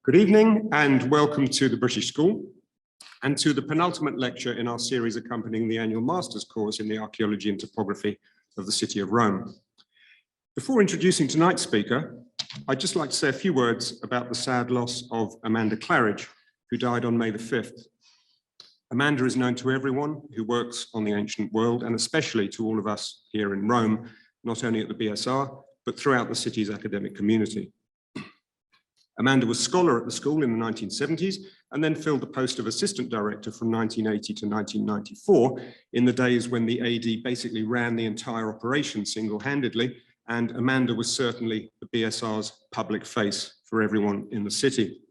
Good evening and welcome to the British School and to the penultimate lecture in our series accompanying the annual master's course in the archaeology and topography of the city of Rome. Before introducing tonight's speaker, I'd just like to say a few words about the sad loss of Amanda Claridge, who died on May the 5th. Amanda is known to everyone who works on the ancient world and especially to all of us here in Rome, not only at the BSR, but throughout the city's academic community. Amanda was scholar at the school in the 1970s and then filled the post of assistant director from 1980 to 1994 in the days when the AD basically ran the entire operation single-handedly, and Amanda was certainly the BSR's public face for everyone in the city.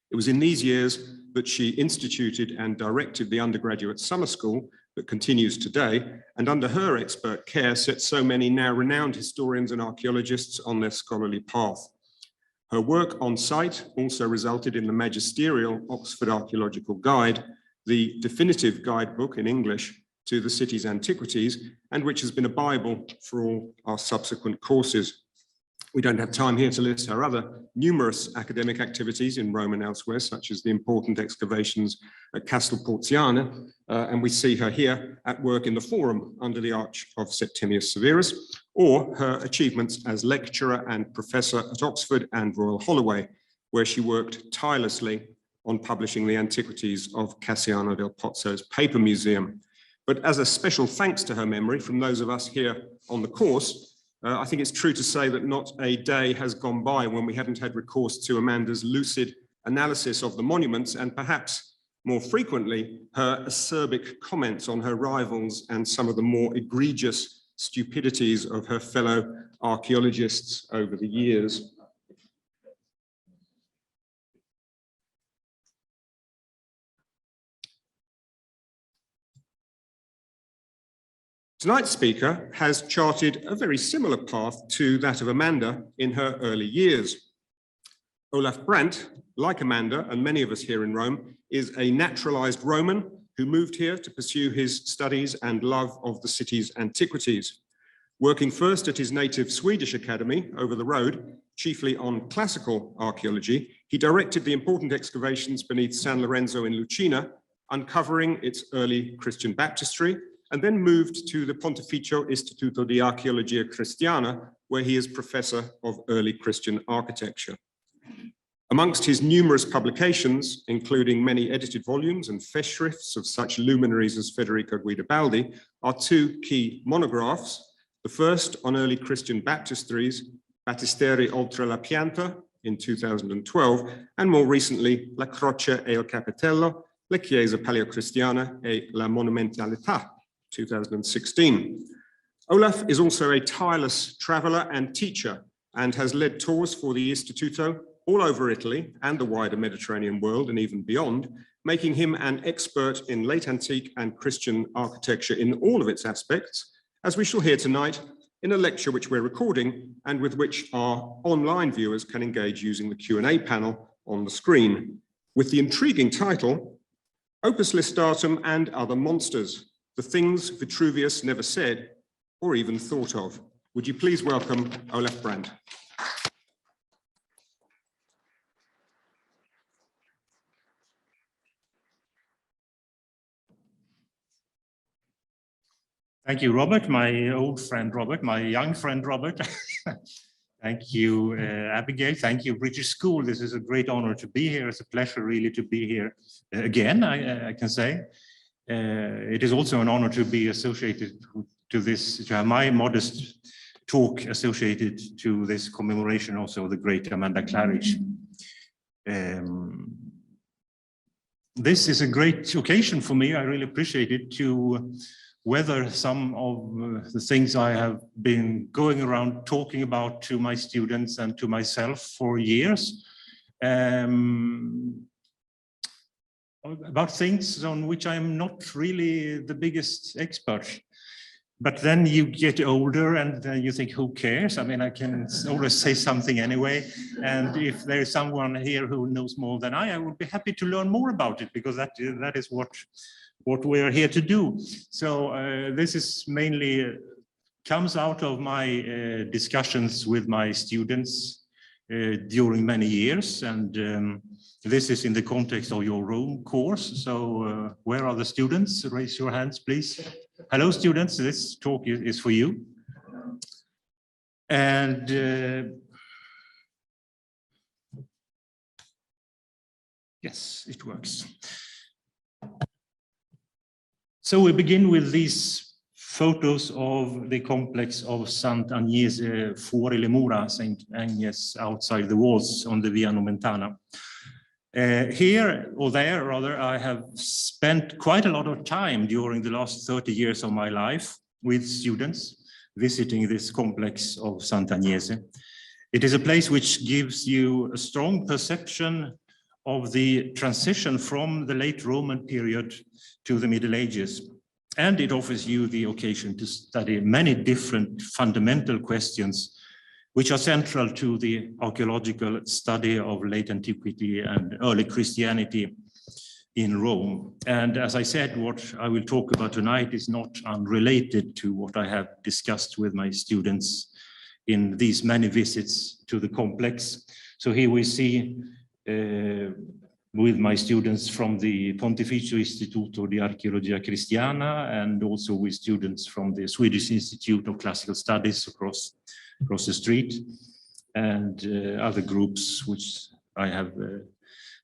It was in these years that she instituted and directed the undergraduate summer school that continues today, and under her expert care set so many now renowned historians and archaeologists on their scholarly path. Her work on site also resulted in the magisterial Oxford Archaeological Guide, the definitive guidebook in English to the city's antiquities, and which has been a Bible for all our subsequent courses. We don't have time here to list her other numerous academic activities in Rome and elsewhere, such as the important excavations at Castel Porziano, and we see her here at work in the Forum under the Arch of Septimius Severus, or her achievements as lecturer and professor at Oxford and Royal Holloway, where she worked tirelessly on publishing the antiquities of Cassiano del Pozzo's paper museum. But as a special thanks to her memory from those of us here on the course, I think it's true to say that not a day has gone by when we haven't had recourse to Amanda's lucid analysis of the monuments and perhaps more frequently her acerbic comments on her rivals and some of the more egregious stupidities of her fellow archaeologists over the years. Tonight's speaker has charted a very similar path to that of Amanda in her early years. Olof Brandt, like Amanda and many of us here in Rome, is a naturalized Roman who moved here to pursue his studies and love of the city's antiquities. Working first at his native Swedish academy over the road, chiefly on classical archaeology, he directed the important excavations beneath San Lorenzo in Lucina, uncovering its early Christian baptistery, and then moved to the Pontificio Istituto di Archeologia Cristiana, where he is professor of early Christian architecture. Amongst his numerous publications, including many edited volumes and festschrifts of such luminaries as Federico Guidobaldi, are two key monographs. The first on early Christian baptisteries, Battisteri oltre la pianta in 2012, and more recently, La croce e il capitello, le chiese paleocristiane e la monumentalità, 2016. Olaf is also a tireless traveler and teacher and has led tours for the Istituto all over Italy and the wider Mediterranean world and even beyond, making him an expert in late antique and Christian architecture in all of its aspects, as we shall hear tonight in a lecture which we're recording and with which our online viewers can engage using the Q&A panel on the screen, with the intriguing title, Opus Listatum and Other Monsters, the things Vitruvius never said or even thought of. Would you please welcome Olof Brandt? Thank you, Robert, my old friend Robert, my young friend Robert. Thank you, Abigail. Thank you, British School. This is a great honor to be here. It's a pleasure really to be here again, I can say. It is also an honor to be associated to this, to have my modest talk associated to this commemoration also of the great Amanda Claridge. This is a great occasion for me. I really appreciate it to weather some of the things I have been going around talking about to my students and to myself for years. About things on which I'm not really the biggest expert. But then you get older and you think, who cares? I mean, I can always say something anyway. And if there is someone here who knows more than I would be happy to learn more about it, because that is what we're here to do. So this is mainly comes out of my discussions with my students during many years, and this is in the context of your Rome course. So where are the students? Raise your hands, please. Hello, students. This talk is for you. And yes, it works. So we begin with these photos of the complex of Sant'Agnese fuori le mura, St. Agnes outside the walls on the Via Nomentana. Here, or there rather, I have spent quite a lot of time during the last 30 years of my life with students visiting this complex of Sant'Agnese. It is a place which gives you a strong perception of the transition from the late Roman period to the Middle Ages. And it offers you the occasion to study many different fundamental questions which are central to the archaeological study of late antiquity and early Christianity in Rome. And as I said, what I will talk about tonight is not unrelated to what I have discussed with my students in these many visits to the complex. So here we see with my students from the Pontificio Istituto di Archeologia Cristiana, and also with students from the Swedish Institute of Classical Studies across the street, and other groups which I have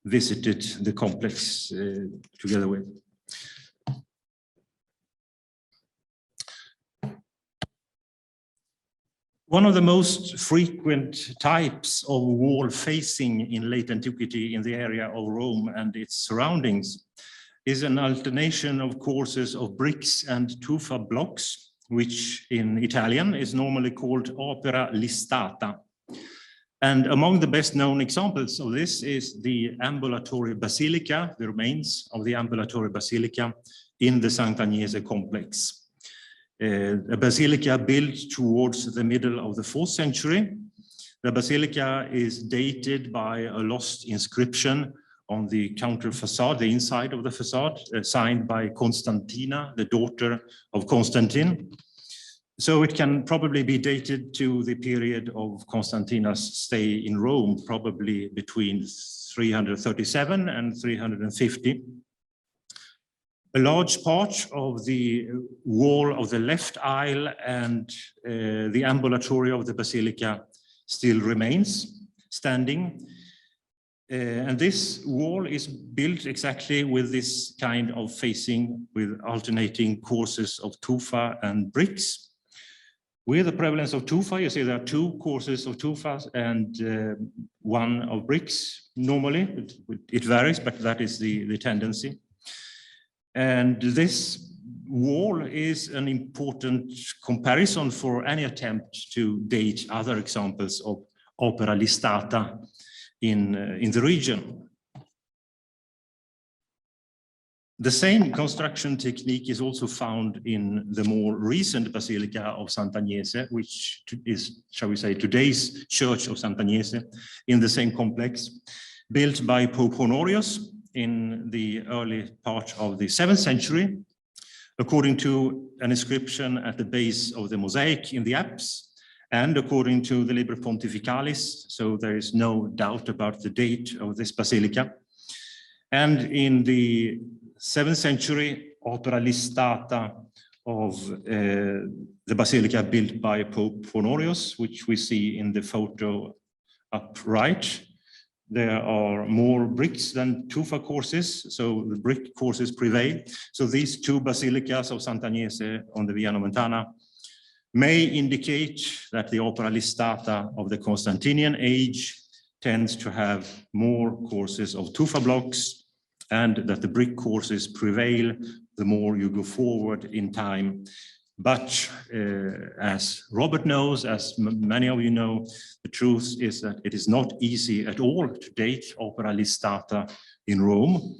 visited the complex together with. One of the most frequent types of wall facing in late antiquity in the area of Rome and its surroundings is an alternation of courses of bricks and tufa blocks, which in Italian is normally called opera listata. And among the best known examples of this is the ambulatory basilica, the remains of the ambulatory basilica in the Sant'Agnese complex. A basilica built towards the middle of the 4th century. The basilica is dated by a lost inscription on the counter facade, the inside of the facade, signed by Constantina, the daughter of Constantine. So it can probably be dated to the period of Constantina's stay in Rome, probably between 337 and 350. A large part of the wall of the left aisle and the ambulatory of the basilica still remains standing. And this wall is built exactly with this kind of facing with alternating courses of tufa and bricks. With the prevalence of tufa, you see there are 2 courses of tufas and 1 of bricks normally. It varies, but that is the tendency. And this wall is an important comparison for any attempt to date other examples of opera listata in the region. The same construction technique is also found in the more recent Basilica of Sant'Agnese, which is, shall we say, today's Church of Sant'Agnese, in the same complex, built by Pope Honorius in the early part of the 7th century, according to an inscription at the base of the mosaic in the apse, and according to the Liber Pontificalis, so there is no doubt about the date of this basilica. And in the 7th century, opera listata of the basilica built by Pope Honorius, which we see in the photo up right. There are more bricks than tufa courses, so the brick courses prevail. So these 2 basilicas of Sant'Agnese on the Via Nomentana may indicate that the opera listata of the Constantinian age tends to have more courses of tufa blocks, and that the brick courses prevail the more you go forward in time. But as Robert knows, as many of you know, the truth is that it is not easy at all to date opera listata in Rome.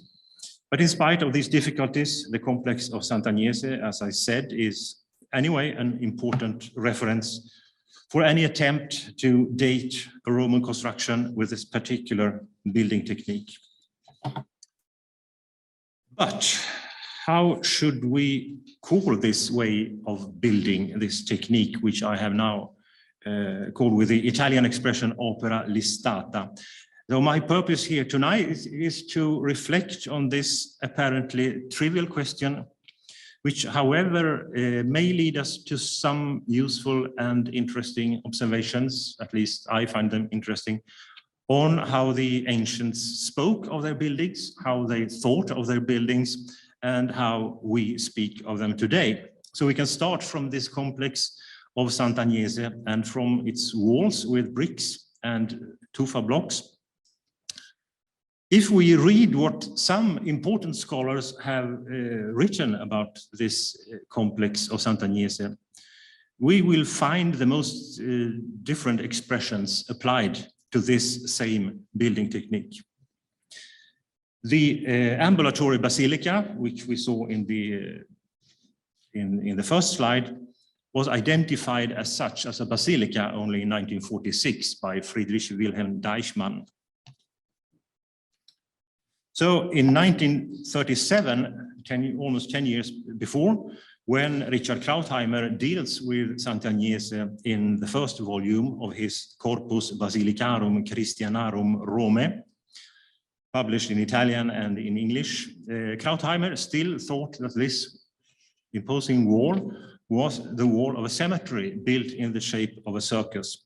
But in spite of these difficulties, the complex of Sant'Agnese, as I said, is anyway an important reference for any attempt to date a Roman construction with this particular building technique. But how should we call this way of building, this technique which I have now called with the Italian expression opera listata. So my purpose here tonight is to reflect on this apparently trivial question, which, however, may lead us to some useful and interesting observations, at least I find them interesting, on how the ancients spoke of their buildings, how they thought of their buildings, and how we speak of them today. So we can start from this complex of Sant'Agnese and from its walls with bricks and tufa blocks. If we read what some important scholars have written about this complex of Sant'Agnese, we will find the most different expressions applied to this same building technique. The ambulatory basilica, which we saw in the first slide, was identified as such as a basilica only in 1946 by Friedrich Wilhelm Deichmann. So in 1937, almost 10 years before, when Richard Krautheimer deals with Sant'Agnese in the first volume of his Corpus Basilicarum Christianarum Rome, published in Italian and in English, Krautheimer still thought that this imposing wall was the wall of a cemetery built in the shape of a circus.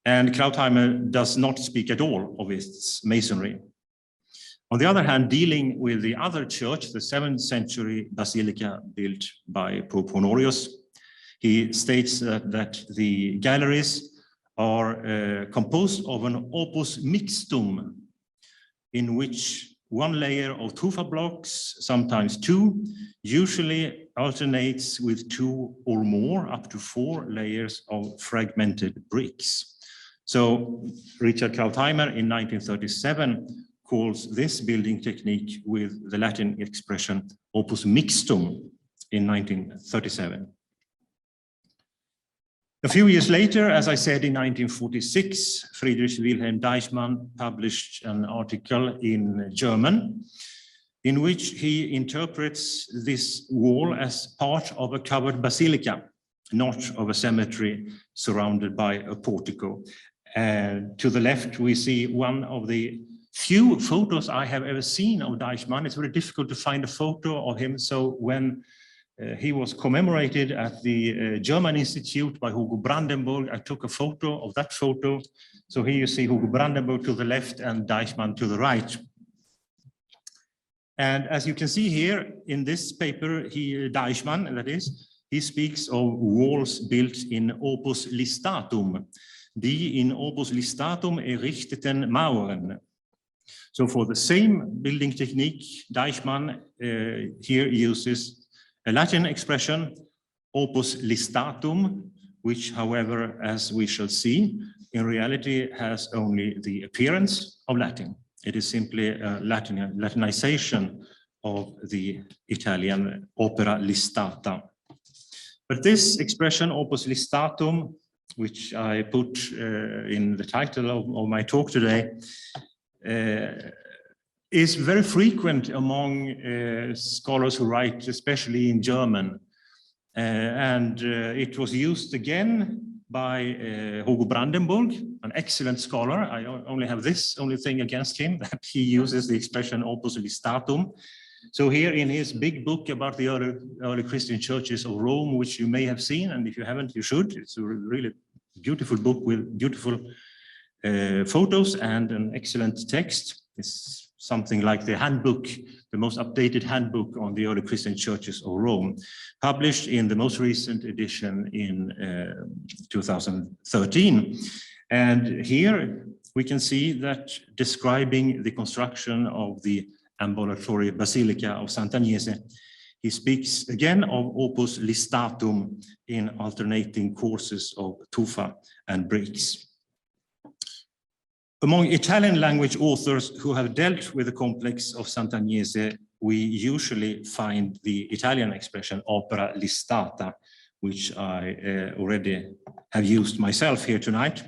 And Krautheimer does not speak at all of its masonry. On the other hand, dealing with the other church, the 7th century basilica built by Pope Honorius, he states that the galleries are composed of an opus mixtum, in which one layer of tufa blocks, sometimes two, usually alternates with 2 or more, up to 4 layers of fragmented bricks. So Richard Krautheimer in 1937 calls this building technique with the Latin expression opus mixtum in 1937. A few years later, as I said, in 1946, Friedrich Wilhelm Deichmann published an article in German in which he interprets this wall as part of a covered basilica, not of a cemetery surrounded by a portico. To the left, we see one of the few photos I have ever seen of Deichmann. It's very difficult to find a photo of him. So when he was commemorated at the German Institute by Hugo Brandenburg, I took a photo of that photo. So here you see Hugo Brandenburg to the left and Deichmann to the right. And as you can see here in this paper, Deichmann, that is, he speaks of walls built in opus listatum, die in opus listatum errichteten Mauern. So for the same building technique, Deichmann here uses a Latin expression, opus listatum, which, however, as we shall see, in reality has only the appearance of Latin. It is simply a Latinization of the Italian opera listata. But this expression, opus listatum, which I put in the title of my talk today, is very frequent among scholars who write, especially in German. It was used again by Hugo Brandenburg, an excellent scholar. I only have this only thing against him, that he uses the expression opus listatum. So here in his big book about the early Christian churches of Rome, which you may have seen, and if you haven't, you should. It's a really beautiful book with beautiful photos and an excellent text. It's something like the handbook, the most updated handbook on the early Christian churches of Rome, published in the most recent edition in 2013. And here we can see that describing the construction of the ambulatory basilica of Sant'Agnese, he speaks again of opus listatum in alternating courses of tufa and bricks. Among Italian language authors who have dealt with the complex of Sant'Agnese, we usually find the Italian expression opera listata, which I already have used myself here tonight.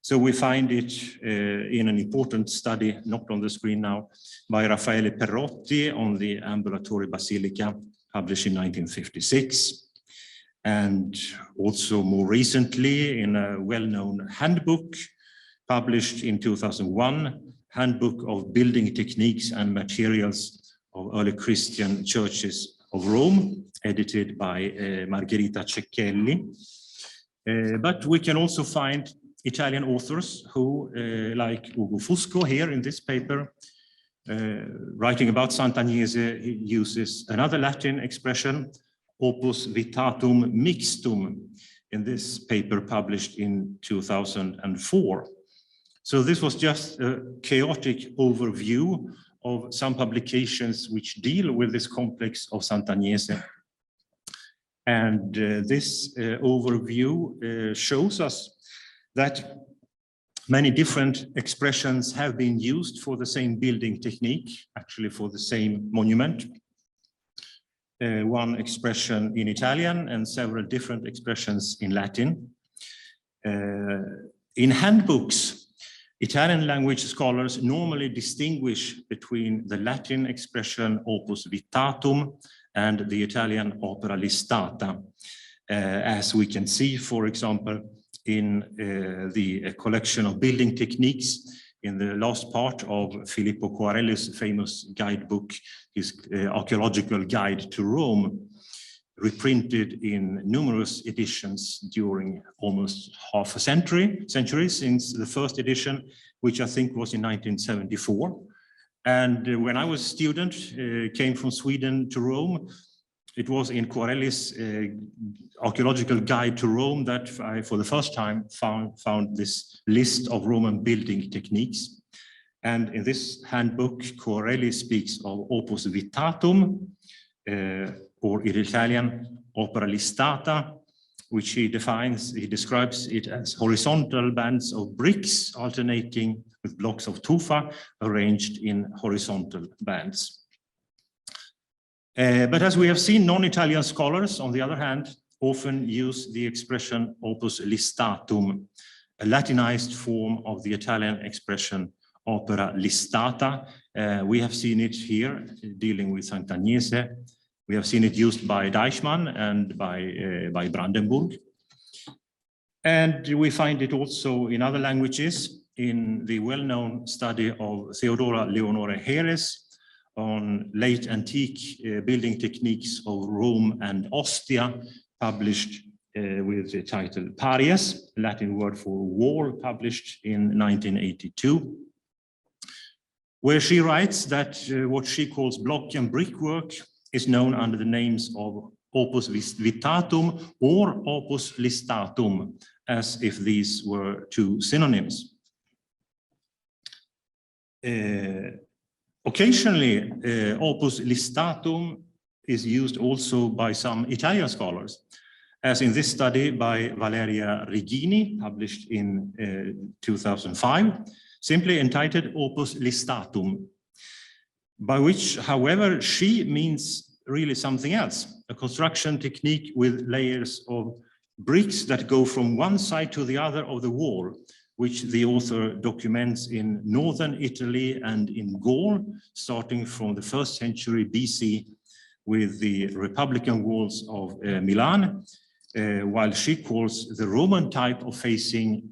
So we find it in an important study, not on the screen now, by Raffaele Perotti on the ambulatory basilica, published in 1956. and also more recently in a well-known handbook published in 2001, Handbook of Building Techniques and Materials of Early Christian Churches of Rome, edited by Margherita Cecchelli. But we can also find Italian authors who, like Ugo Fusco here in this paper, writing about Sant'Agnese, he uses another Latin expression, Opus vittatum mixtum, in this paper published in 2004. So this was just a chaotic overview of some publications which deal with this complex of Sant'Agnese. And this overview shows us that many different expressions have been used for the same building technique, actually for the same monument. One expression in Italian and several different expressions in Latin. In handbooks, Italian language scholars normally distinguish between the Latin expression opus vittatum and the Italian opera listata, as we can see, for example, in the collection of building techniques in the last part of Filippo Quarelli's famous guidebook, his Archeological Guide to Rome, reprinted in numerous editions during almost half a century since the first edition, which I think was in 1974. And when I was a student, came from Sweden to Rome, it was in Quarelli's Archeological Guide to Rome that I, for the first time, found this list of Roman building techniques. And in this handbook, Quarelli speaks of opus vittatum, or in Italian, opera listata, which he describes it as horizontal bands of bricks alternating with blocks of tufa arranged in horizontal bands. But as we have seen, non-Italian scholars, on the other hand, often use the expression opus listatum, a Latinized form of the Italian expression opera listata. We have seen it here dealing with Sant'Agnese. We have seen it used by Deichmann and by Brandenburg. And we find it also in other languages in the well-known study of Theodora Leonore Heres on late antique building techniques of Rome and Ostia, published with the title Paries, Latin word for wall, published in 1982, where she writes that what she calls block and brickwork is known under the names of opus vittatum or opus listatum, as if these were two synonyms. Occasionally, opus listatum is used also by some Italian scholars, as in this study by Valeria Rigini, published in 2005, simply entitled Opus listatum, by which, however, she means really something else, a construction technique with layers of bricks that go from one side to the other of the wall, which the author documents in northern Italy and in Gaul, starting from the 1st century BC with the Republican walls of Milan, while she calls the Roman type of facing,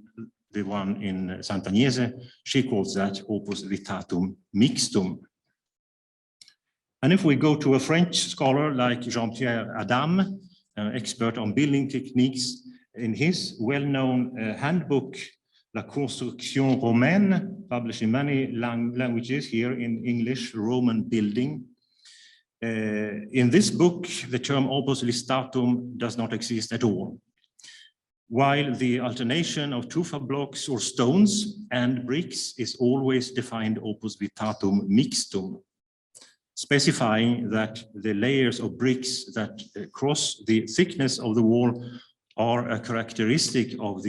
the one in Sant'Agnese, she calls that opus vittatum mixtum. And if we go to a French scholar like Jean-Pierre Adam, an expert on building techniques, in his well-known handbook, La Construction Romaine, published in many languages, here in English, Roman Building. In this book, the term opus listatum does not exist at all, while the alternation of tufa blocks or stones and bricks is always defined opus vittatum mixtum, specifying that the layers of bricks that cross the thickness of the wall are a characteristic of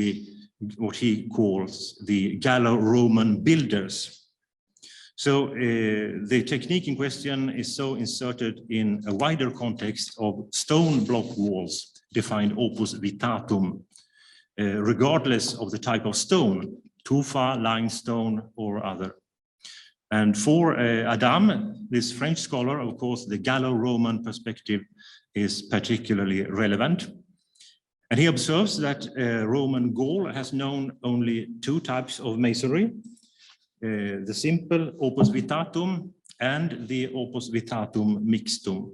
what he calls the Gallo-Roman builders. So the technique in question is so inserted in a wider context of stone block walls, defined opus vittatum, regardless of the type of stone, tufa, limestone, or other. And for Adam, this French scholar, of course, the Gallo-Roman perspective is particularly relevant. And he observes that Roman Gaul has known only two types of masonry, the simple opus vittatum and the opus vittatum mixtum.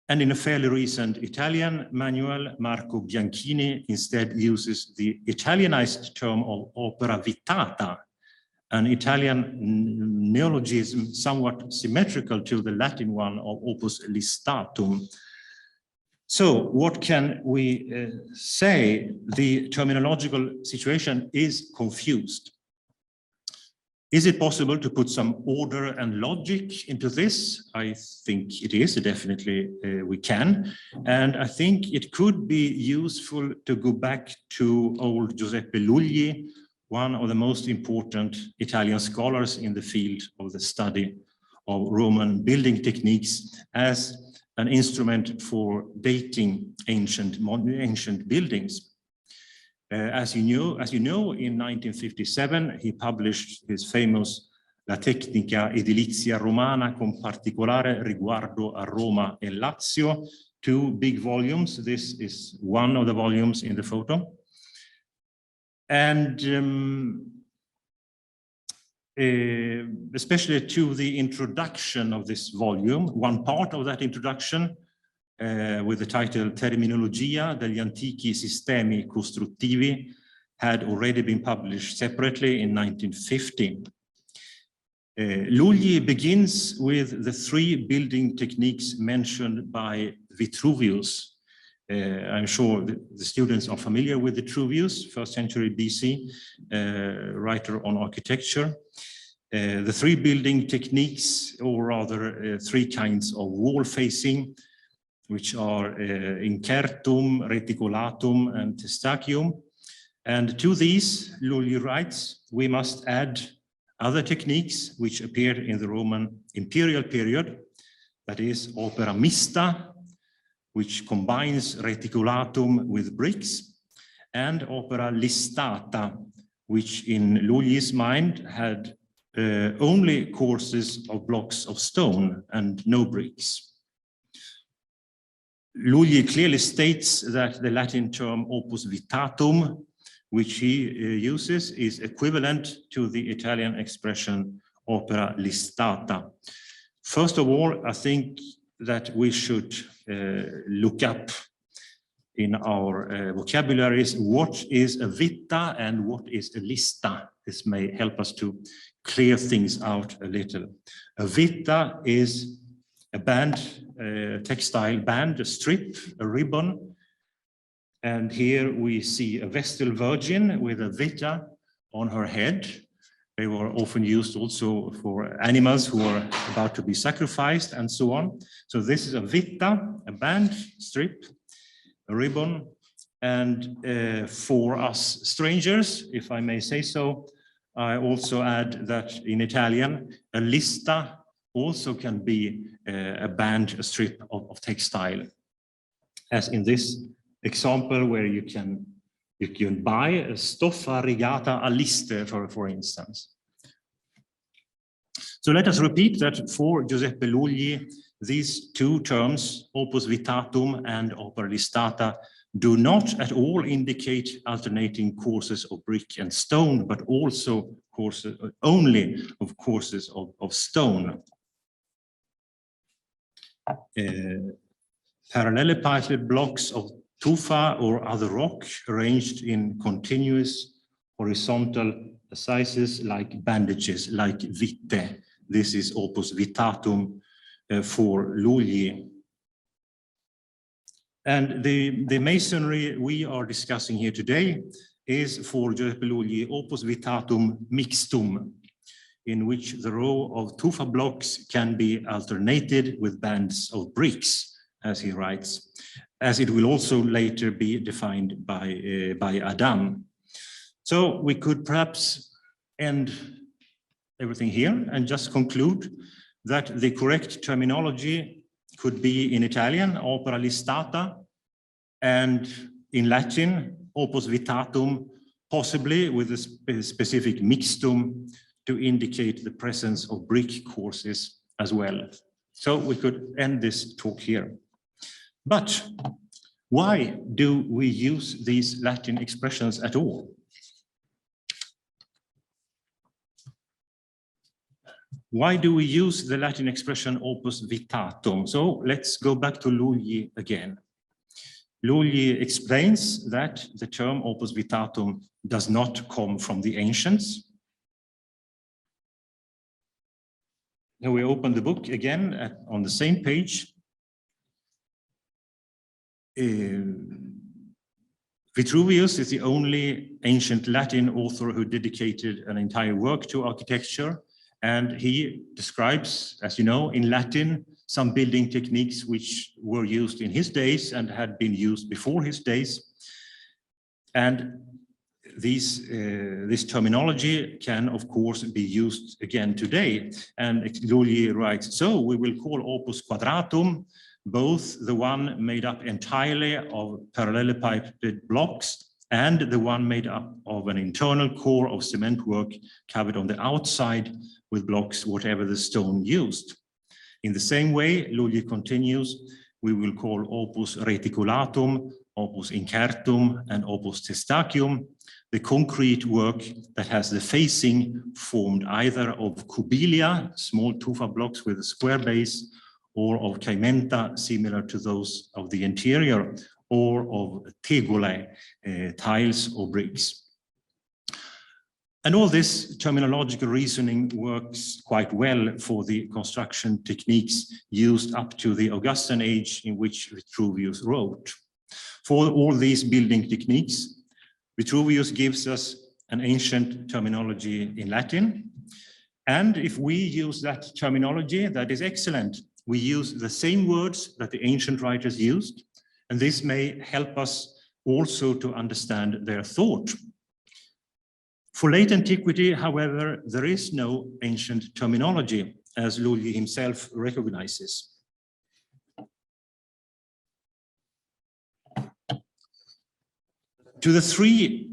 And in a fairly recent Italian manual, Marco Bianchini instead uses the Italianized term of opera vittata, an Italian neologism somewhat symmetrical to the Latin one of opus listatum. So what can we say? The terminological situation is confused. Is it possible to put some order and logic into this? I think it is, definitely we can. And I think it could be useful to go back to old Giuseppe Lugli, one of the most important Italian scholars in the field of the study of Roman building techniques as an instrument for dating ancient buildings. As you know, in 1957, he published his famous La tecnica edilizia romana con particolare riguardo a Roma e Lazio, 2 big volumes. This is one of the volumes in the photo. And especially to the introduction of this volume, one part of that introduction with the title Terminologia degli antichi sistemi costruttivi had already been published separately in 1950. Lugli begins with the 3 building techniques mentioned by Vitruvius. I'm sure the students are familiar with Vitruvius, 1st century BC, writer on architecture. The 3 building techniques, or rather 3 kinds of wall facing, which are incertum, reticulatum, and testacium. And to these, Lugli writes, we must add other techniques which appeared in the Roman imperial period, that is opera mista, which combines reticulatum with bricks, and opera listata, which in Lugli's mind had only courses of blocks of stone and no bricks. Lugli clearly states that the Latin term opus vittatum, which he uses, is equivalent to the Italian expression opera listata. First of all, I think that we should look up in our vocabularies what is a vitta and what is a lista. This may help us to clear things out a little. A vitta is a band, textile band, a strip, a ribbon. And here we see a Vestal Virgin with a vitta on her head. They were often used also for animals who are about to be sacrificed and so on. So this is a vitta, a band, strip, a ribbon. And for us strangers, if I may say so, I also add that in Italian, a lista also can be a band, a strip of textile, as in this example where you can buy a stoffa rigata a liste, for instance. So let us repeat that for Giuseppe Lugli, these 2 terms, opus vittatum and opera listata, do not at all indicate alternating courses of brick and stone, but also courses only of courses of stone. Parallelepiped blocks of tufa or other rock arranged in continuous horizontal sizes like bandages, like vitte. This is opus vittatum for Lugli. And the masonry we are discussing here today is for Giuseppe Lugli opus vittatum mixtum, in which the row of tufa blocks can be alternated with bands of bricks, as he writes, as it will also later be defined by Adam. So we could perhaps end everything here and just conclude that the correct terminology could be in Italian, opera listata, and in Latin, opus vittatum, possibly with a specific mixtum to indicate the presence of brick courses as well. So we could end this talk here. But Why do we use these Latin expressions at all? Why do we use the Latin expression opus vittatum? So let's go back to Lully again. Lully explains that the term opus vittatum does not come from the ancients. Now we open the book again on the same page. Vitruvius is the only ancient Latin author who dedicated an entire work to architecture, and he describes, as you know, in Latin, some building techniques which were used in his days and had been used before his days. And this terminology can, of course, be used again today. And Lully writes, so we will call opus quadratum both the one made up entirely of parallelepiped blocks and the one made up of an internal core of cement work covered on the outside with blocks, whatever the stone used. In the same way, Lully continues, we will call opus reticulatum, opus incertum, and opus testacium the concrete work that has the facing formed either of cubilia, small tufa blocks with a square base, or of caimenta, similar to those of the interior, or of tegulae, tiles or bricks. And all this terminological reasoning works quite well for the construction techniques used up to the Augustan age in which Vitruvius wrote. For all these building techniques, Vitruvius gives us an ancient terminology in Latin. And if we use that terminology, that is excellent. We use the same words that the ancient writers used, and this may help us also to understand their thought. For late antiquity, however, there is no ancient terminology, as Lully himself recognizes. To the three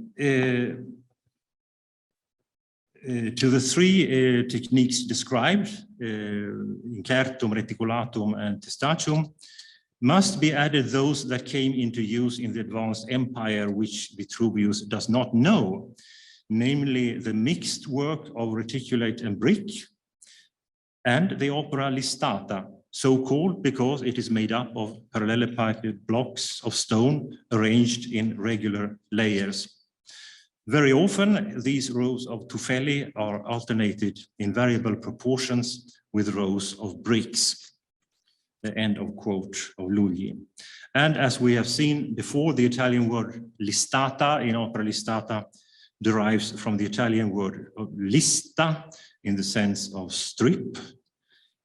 techniques described, incertum, reticulatum, and testacium, must be added those that came into use in the advanced empire, which Vitruvius does not know, namely the mixed work of reticulate and brick, and the opera listata, so called because it is made up of parallelepiped blocks of stone arranged in regular layers. Very often, these rows of tufelli are alternated in variable proportions with rows of bricks. The end of quote of Lully. And as we have seen before, the Italian word listata in opera listata derives from the Italian word lista in the sense of strip,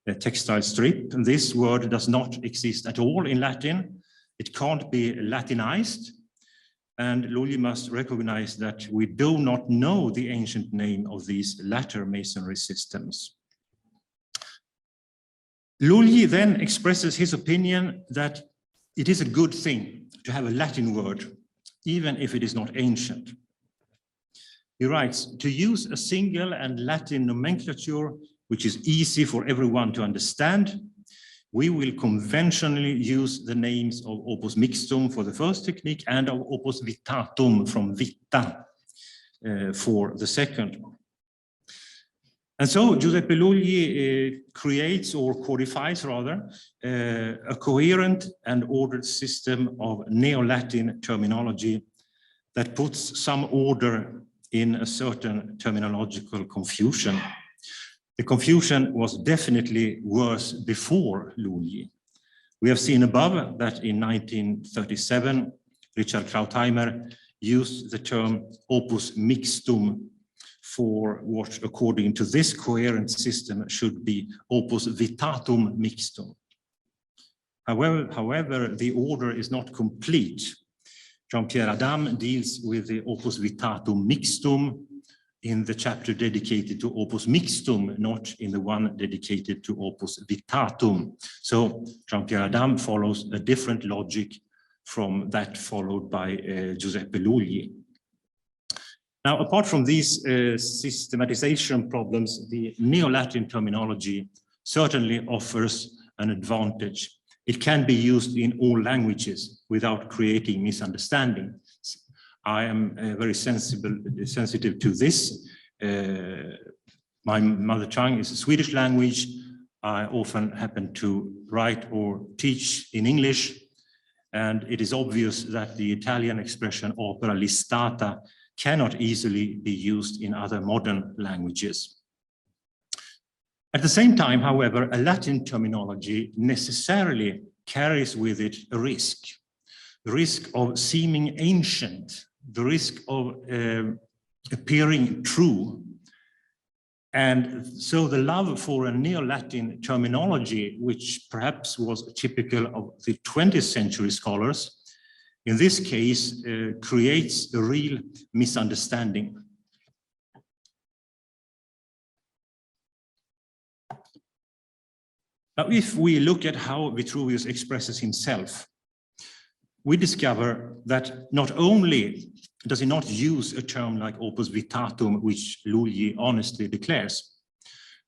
a textile strip. And this word does not exist at all in Latin. It can't be Latinized. And Lully must recognize that we do not know the ancient name of these latter masonry systems. Lully then expresses his opinion that it is a good thing to have a Latin word, even if it is not ancient. He writes, to use a single and Latin nomenclature, which is easy for everyone to understand, we will conventionally use the names of opus mixtum for the first technique and of opus vittatum from vitta for the second. And so Giuseppe Lully creates or codifies rather a coherent and ordered system of Neo-Latin terminology that puts some order in a certain terminological confusion. The confusion was definitely worse before Lully. We have seen above that in 1937, Richard Krautheimer used the term opus mixtum for what, according to this coherent system, should be opus vittatum mixtum. However, the order is not complete. Jean-Pierre Adam deals with the opus vittatum mixtum in the chapter dedicated to opus mixtum, not in the one dedicated to opus vittatum. So Jean-Pierre Adam follows a different logic from that followed by Giuseppe Lully. Now, apart from these systematization problems, the Neo-Latin terminology certainly offers an advantage. It can be used in all languages without creating misunderstandings. I am very sensitive to this. My mother tongue is a Swedish language. I often happen to write or teach in English, and it is obvious that the Italian expression opera listata cannot easily be used in other modern languages. At the same time, however, a Latin terminology necessarily carries with it a risk. The risk of seeming ancient, the risk of appearing true. And so the love for a Neo-Latin terminology, which perhaps was typical of the 20th century scholars, in this case creates a real misunderstanding. Now, if we look at how Vitruvius expresses himself, we discover that not only does he not use a term like opus vittatum, which Lully honestly declares,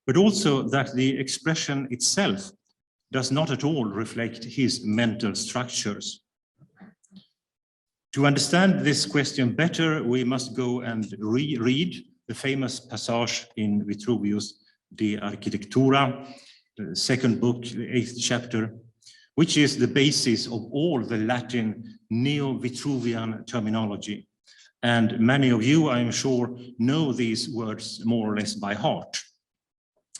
but also that the expression itself does not at all reflect his mental structures. To understand this question better, we must go and reread the famous passage in Vitruvius, De Architectura, the second book, the 8th chapter, which is the basis of all the Latin Neo-Vitruvian terminology. And many of you, I am sure, know these words more or less by heart.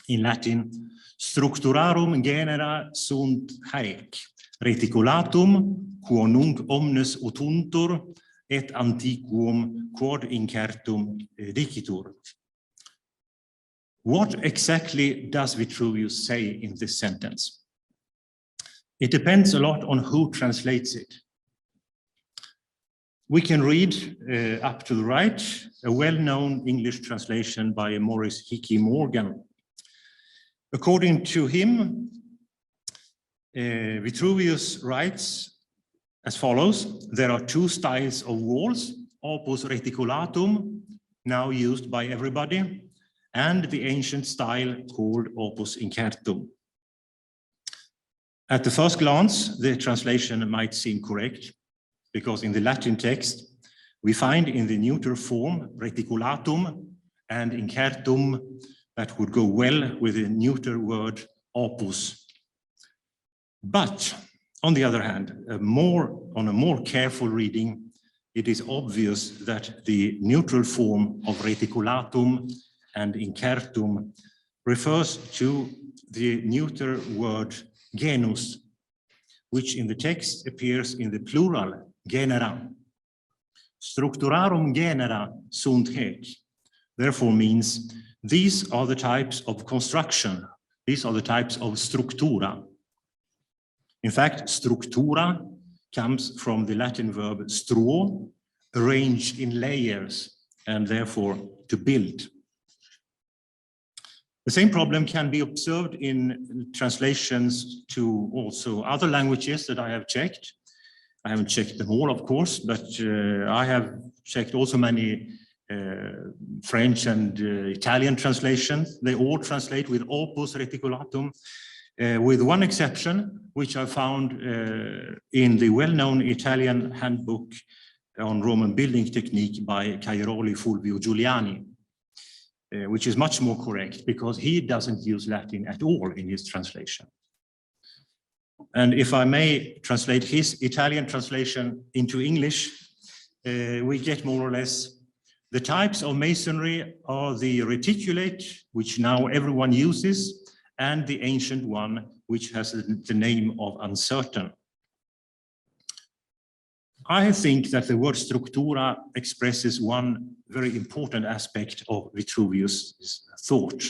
In Latin, structurarum genera sunt haec, reticulatum, quo nunc omnes utuntur, et antiquum quod incertum dicitur. What exactly does Vitruvius say in this sentence? It depends a lot on who translates it. We can read up to the right a well-known English translation by Maurice Hickey Morgan. According to him, Vitruvius writes as follows: there are two styles of walls, opus reticulatum, now used by everybody, and the ancient style called opus incertum. At the first glance, the translation might seem correct, because in the Latin text, we find in the neuter form reticulatum and incertum that would go well with the neuter word opus. But on the other hand, on a more careful reading, it is obvious that the neutral form of reticulatum and incertum refers to the neuter word genus, which in the text appears in the plural genera. Structurarum genera sunt haec, therefore means these are the types of construction, these are the types of structura. In fact, structura comes from the Latin verb struo, arranged in layers, and therefore to build. The same problem can be observed in translations to also other languages that I have checked. I haven't checked them all, of course, but I have checked also many French and Italian translations. They all translate with opus reticulatum, with one exception, which I found in the well-known Italian handbook on Roman building technique by Cairoli Fulvio Giuliani, which is much more correct because he doesn't use Latin at all in his translation. And if I may translate his Italian translation into English, we get more or less the types of masonry are the reticulate, which now everyone uses, and the ancient one, which has the name of uncertain. I think that the word structura expresses one very important aspect of Vitruvius' thought,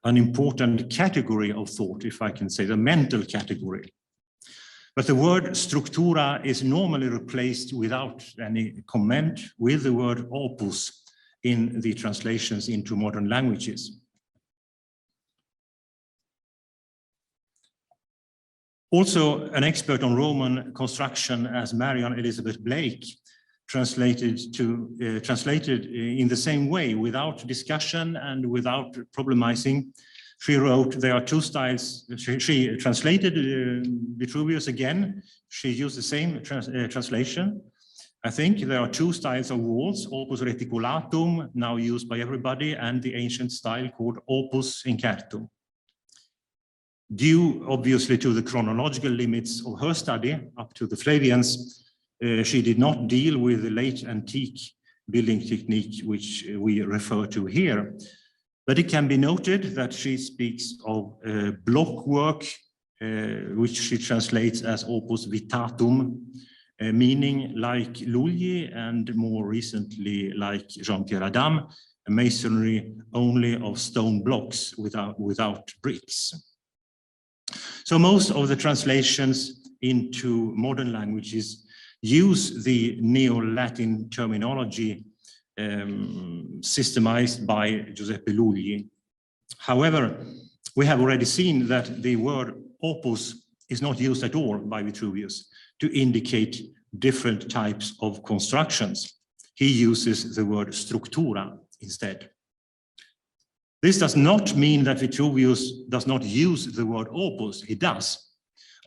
an important category of thought, if I can say, the mental category. But the word structura is normally replaced without any comment with the word opus in the translations into modern languages. Also, an expert on Roman construction as Marion Elizabeth Blake translated in the same way, without discussion and without problemizing, She wrote, there are two styles. She translated Vitruvius again. She used the same translation. I think there are two styles of walls, opus reticulatum, now used by everybody, and the ancient style called opus incertum. Due, obviously, to the chronological limits of her study up to the Flavians, she did not deal with the late antique building technique, which we refer to here. But it can be noted that she speaks of block work, which she translates as opus vittatum, meaning like Lully and more recently like Jean-Pierre Adam, a masonry only of stone blocks without bricks. So most of the translations into modern languages use the Neo-Latin terminology systemized by Giuseppe Lully. However, we have already seen that the word opus is not used at all by Vitruvius to indicate different types of constructions. He uses the word structura instead. This does not mean that Vitruvius does not use the word opus. He does.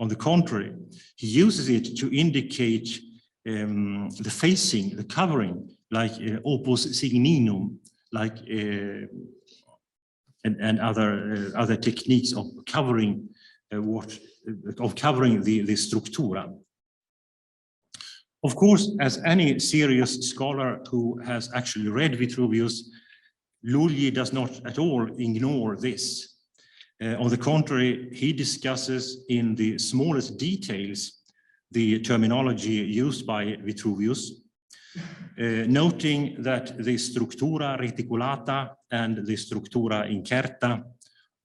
On the contrary, he uses it to indicate the facing, the covering, like opus signinum, like and other techniques of covering the structura. Of course, as any serious scholar who has actually read Vitruvius, Lully does not at all ignore this. On the contrary, he discusses in the smallest details the terminology used by Vitruvius, noting that the structura reticulata and the structura incerta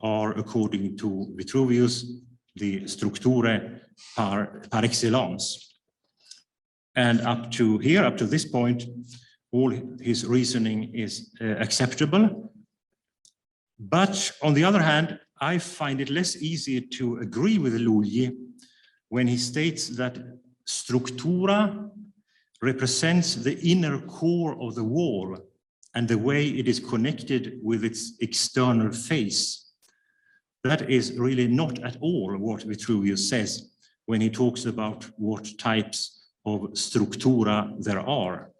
are, according to Vitruvius, the structure par excellence. And up to this point, all his reasoning is acceptable. But on the other hand, I find it less easy to agree with Lully when he states that structura represents the inner core of the wall and the way it is connected with its external face. That is really not at all what Vitruvius says when he talks about what types of structura there are.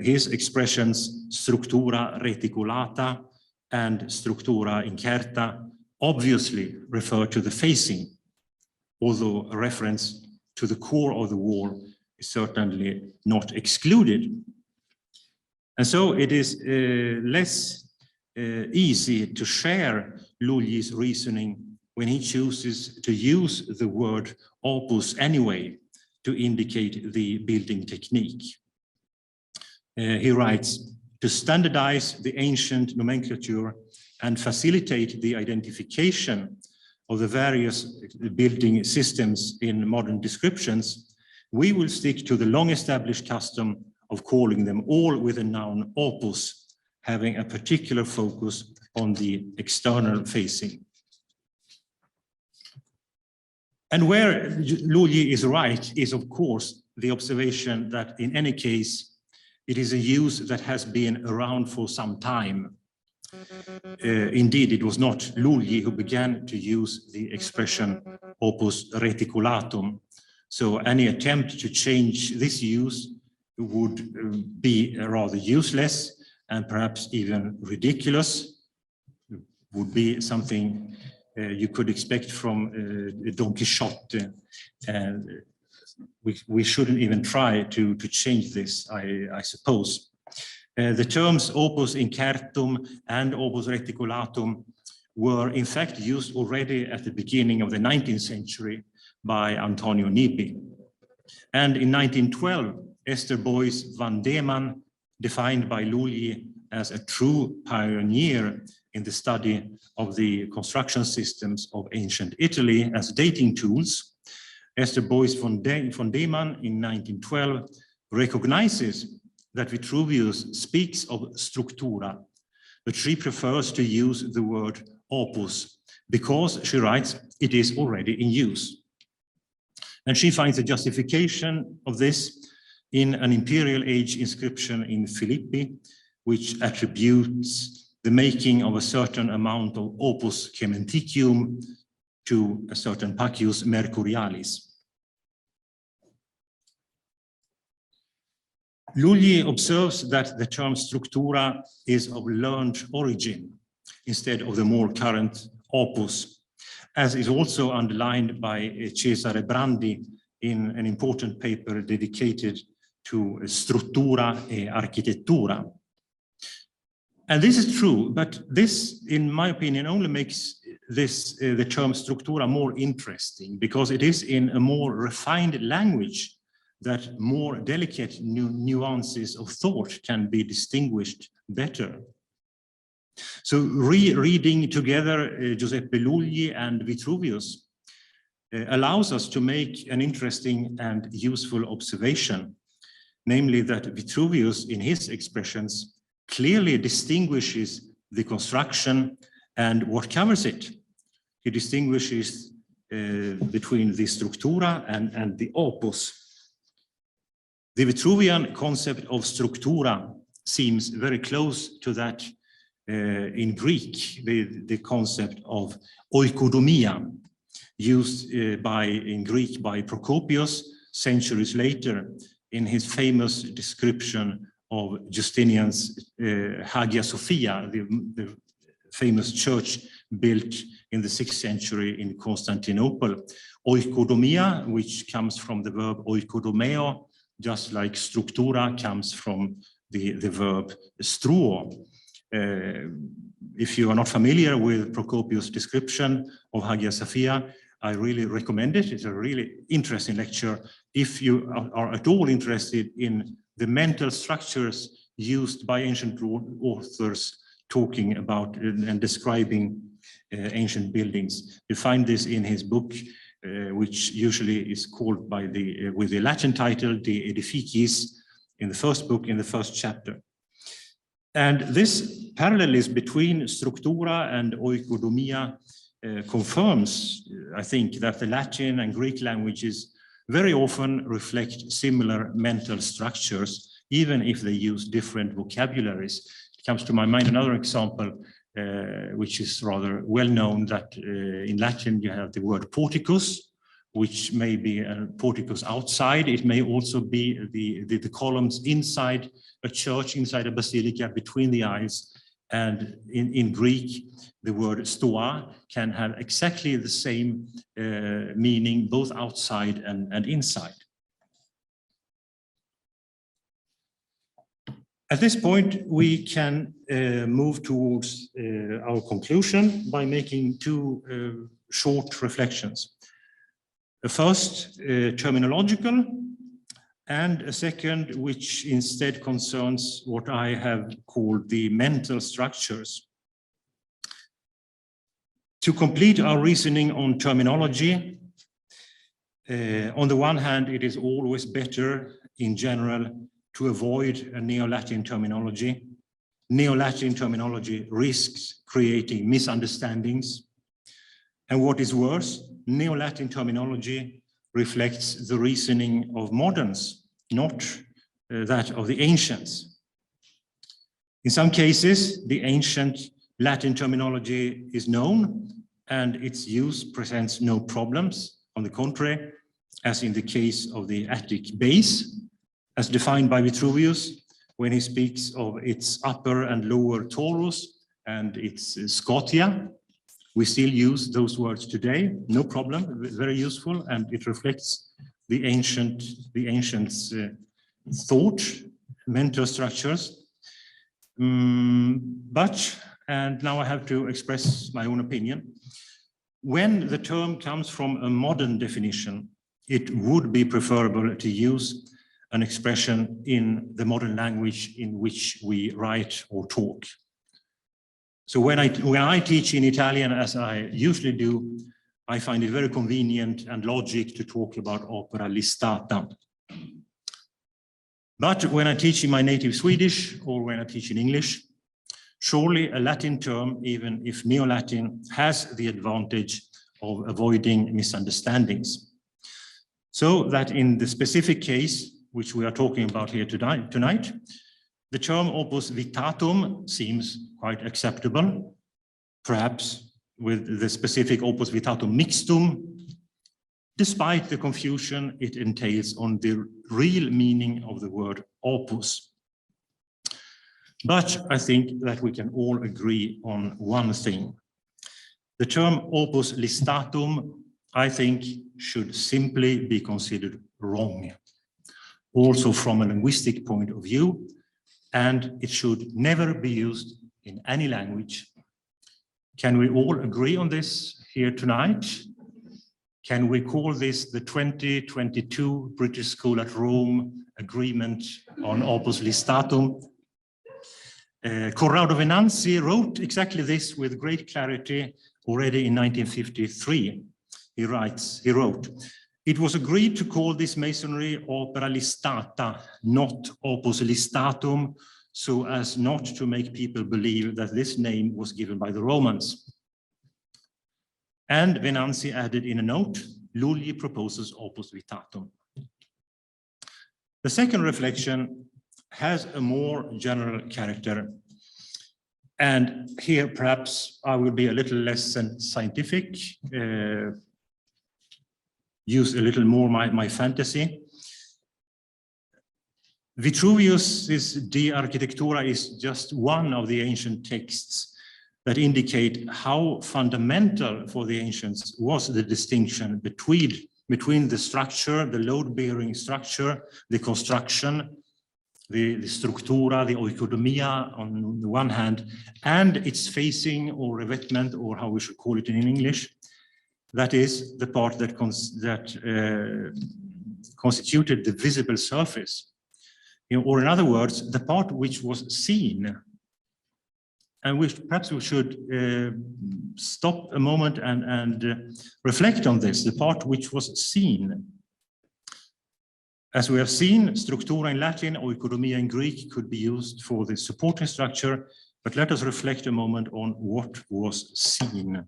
His expressions structura reticulata and structura incerta obviously refer to the facing, although a reference to the core of the wall is certainly not excluded. And so it is less easy to share Lully's reasoning when he chooses to use the word opus anyway to indicate the building technique. He writes, to standardize the ancient nomenclature and facilitate the identification of the various building systems in modern descriptions, we will stick to the long-established custom of calling them all with the noun opus, having a particular focus on the external facing. And where Lully is right is, of course, the observation that in any case, it is a use that has been around for some time. Indeed, it was not Lully who began to use the expression opus reticulatum. So any attempt to change this use would be rather useless and perhaps even ridiculous. It would be something you could expect from Don Quixote. We shouldn't even try to change this, I suppose. The terms opus incertum and opus reticulatum were in fact used already at the beginning of the 19th century by Antonio Nibbi. And in 1912, Esther Boyce van Deman, defined by Lully as a true pioneer in the study of the construction systems of ancient Italy as dating tools, Esther Boyce van Deman in 1912 recognizes that Vitruvius speaks of structura, but she prefers to use the word opus because, she writes, it is already in use. And she finds a justification of this in an imperial age inscription in Philippi, which attributes the making of a certain amount of opus cementicium to a certain pacius mercurialis. Lully observes that the term structura is of learned origin instead of the more current opus, as is also underlined by Cesare Brandi in an important paper dedicated to struttura e architectura. And this is true, but this, in my opinion, only makes this the term structura more interesting, because it is in a more refined language that more delicate nuances of thought can be distinguished better. So reading together Giuseppe Lully and Vitruvius allows us to make an interesting and useful observation, namely that Vitruvius, in his expressions, clearly distinguishes the construction and what covers it. He distinguishes between the structura and the opus. The Vitruvian concept of structura seems very close to that in Greek, the concept of oikodomia, used in Greek by Procopius centuries later in his famous description of Justinian's Hagia Sophia, the famous church built in the 6th century in Constantinople. Oikodomia, which comes from the verb oikodomeo, just like structura comes from the verb struo. If you are not familiar with Procopius' description of Hagia Sophia, I really recommend it. It's a really interesting lecture if you are at all interested in the mental structures used by ancient authors talking about and describing ancient buildings. You find this in his book, which usually is called with the Latin title, De Edificis, in the first book, in the first chapter. And this parallelism between structura and oikodomia confirms, I think, that the Latin and Greek languages very often reflect similar mental structures, even if they use different vocabularies. It comes to my mind another example, which is rather well known, that in Latin you have the word porticus, which may be a porticus outside. It may also be the columns inside a church, inside a basilica, between the aisles. And in Greek, the word stoa can have exactly the same meaning, both outside and inside. At this point, we can move towards our conclusion by making two short reflections. The first, terminological, and a second, which instead concerns what I have called the mental structures. To complete our reasoning on terminology, on the one hand, it is always better in general to avoid a Neo-Latin terminology. Neo-Latin terminology risks creating misunderstandings. And what is worse, Neo-Latin terminology reflects the reasoning of moderns, not that of the ancients. In some cases, the ancient Latin terminology is known and its use presents no problems. On the contrary, as in the case of the Attic base, as defined by Vitruvius, when he speaks of its upper and lower torus and its scotia. We still use those words today, no problem, very useful, and it reflects the ancients' thought, mental structures. But, and now I have to express my own opinion, when the term comes from a modern definition, it would be preferable to use an expression in the modern language in which we write or talk. So when I teach in Italian, as I usually do, I find it very convenient and logic to talk about opera listata. But when I teach in my native Swedish or when I teach in English, surely a Latin term, even if Neo-Latin, has the advantage of avoiding misunderstandings. So that in the specific case, which we are talking about here tonight, The term opus vittatum seems quite acceptable, perhaps with the specific opus vittatum mixtum, despite the confusion it entails on the real meaning of the word opus. But I think that we can all agree on one thing. The term opus listatum, I think, should simply be considered wrong, also from a linguistic point of view, and it should never be used in any language. Can we all agree on this here tonight? Can we call this the 2022 British School at Rome Agreement on Opus Listatum? Corrado Venanzi wrote exactly this with great clarity already in 1953. He wrote, "It was agreed to call this masonry opera listata, not opus listatum, so as not to make people believe that this name was given by the Romans." And Venanzi added in a note, Lully proposes opus vittatum. The second reflection has a more general character. And here perhaps I will be a little less scientific, use a little more my fantasy. Vitruvius's De Architectura is just one of the ancient texts that indicate how fundamental for the ancients was the distinction between the structure, the load-bearing structure, the construction, the structura, the oikodomia on the one hand, and its facing or revetment, or how we should call it in English. That is the part that constituted the visible surface. Or in other words, the part which was seen. And perhaps we should stop a moment and reflect on this, the part which was seen. As we have seen, structura in Latin, oikodomia in Greek could be used for the supporting structure, but let us reflect a moment on what was seen.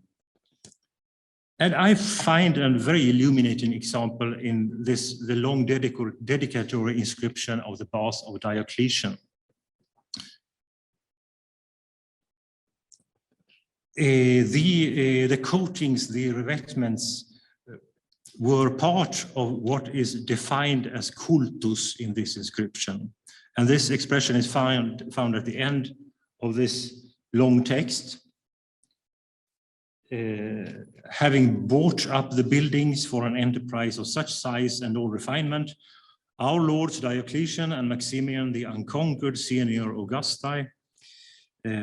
And I find a very illuminating example in this, the long dedicatory inscription of the Baths of Diocletian. The coatings, the revetments were part of what is defined as cultus in this inscription. And this expression is found at the end of this long text. Having bought up the buildings for an enterprise of such size and all refinement, our lords Diocletian and Maximian, the unconquered senior Augusti,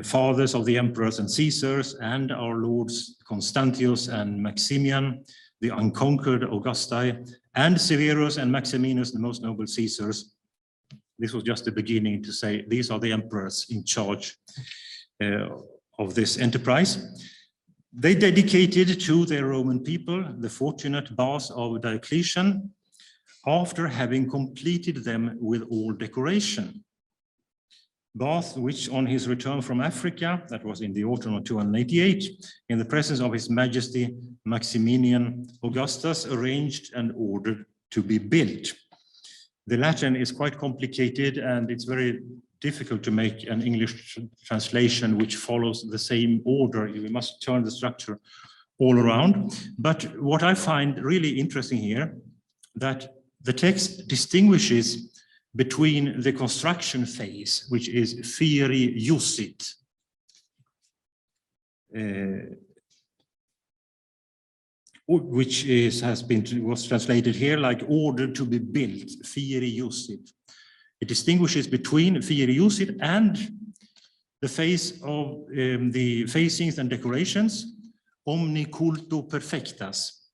fathers of the emperors and Caesars, and our lords Constantius and Maximian, the unconquered Augusti, and Severus and Maximinus, the most noble Caesars. This was just the beginning to say these are the emperors in charge of this enterprise. They dedicated to their Roman people the fortunate Baths of Diocletian after having completed them with all decoration. Bath, which on his return from Africa, that was in the autumn of 288, in the presence of His Majesty Maximinian Augustus, arranged and ordered to be built. The Latin is quite complicated and it's very difficult to make an English translation which follows the same order. We must turn the structure all around. But what I find really interesting here, that the text distinguishes between the construction phase, which is fieri iusit, which was translated here like ordered to be built, fieri iusit. It distinguishes between fieri iusit and the phase of the facings and decorations, omni culto perfectas,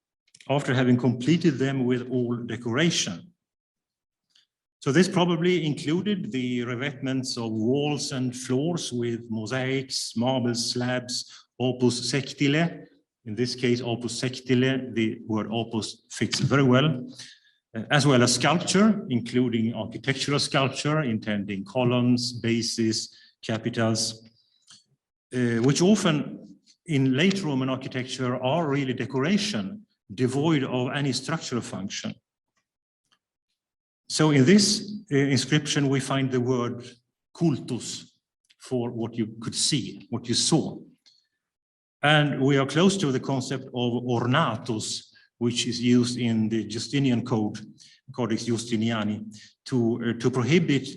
after having completed them with all decoration. So this probably included the revetments of walls and floors with mosaics, marble slabs, opus sectile. In this case, opus sectile, the word opus fits very well as sculpture, including architectural sculpture, intending columns, bases, capitals, which often in late Roman architecture are really decoration, devoid of any structural function. So in this inscription, we find the word cultus, for what you could see, what you saw. And we are close to the concept of ornatus, which is used in the Justinian Code, Codex Justiniani, to prohibit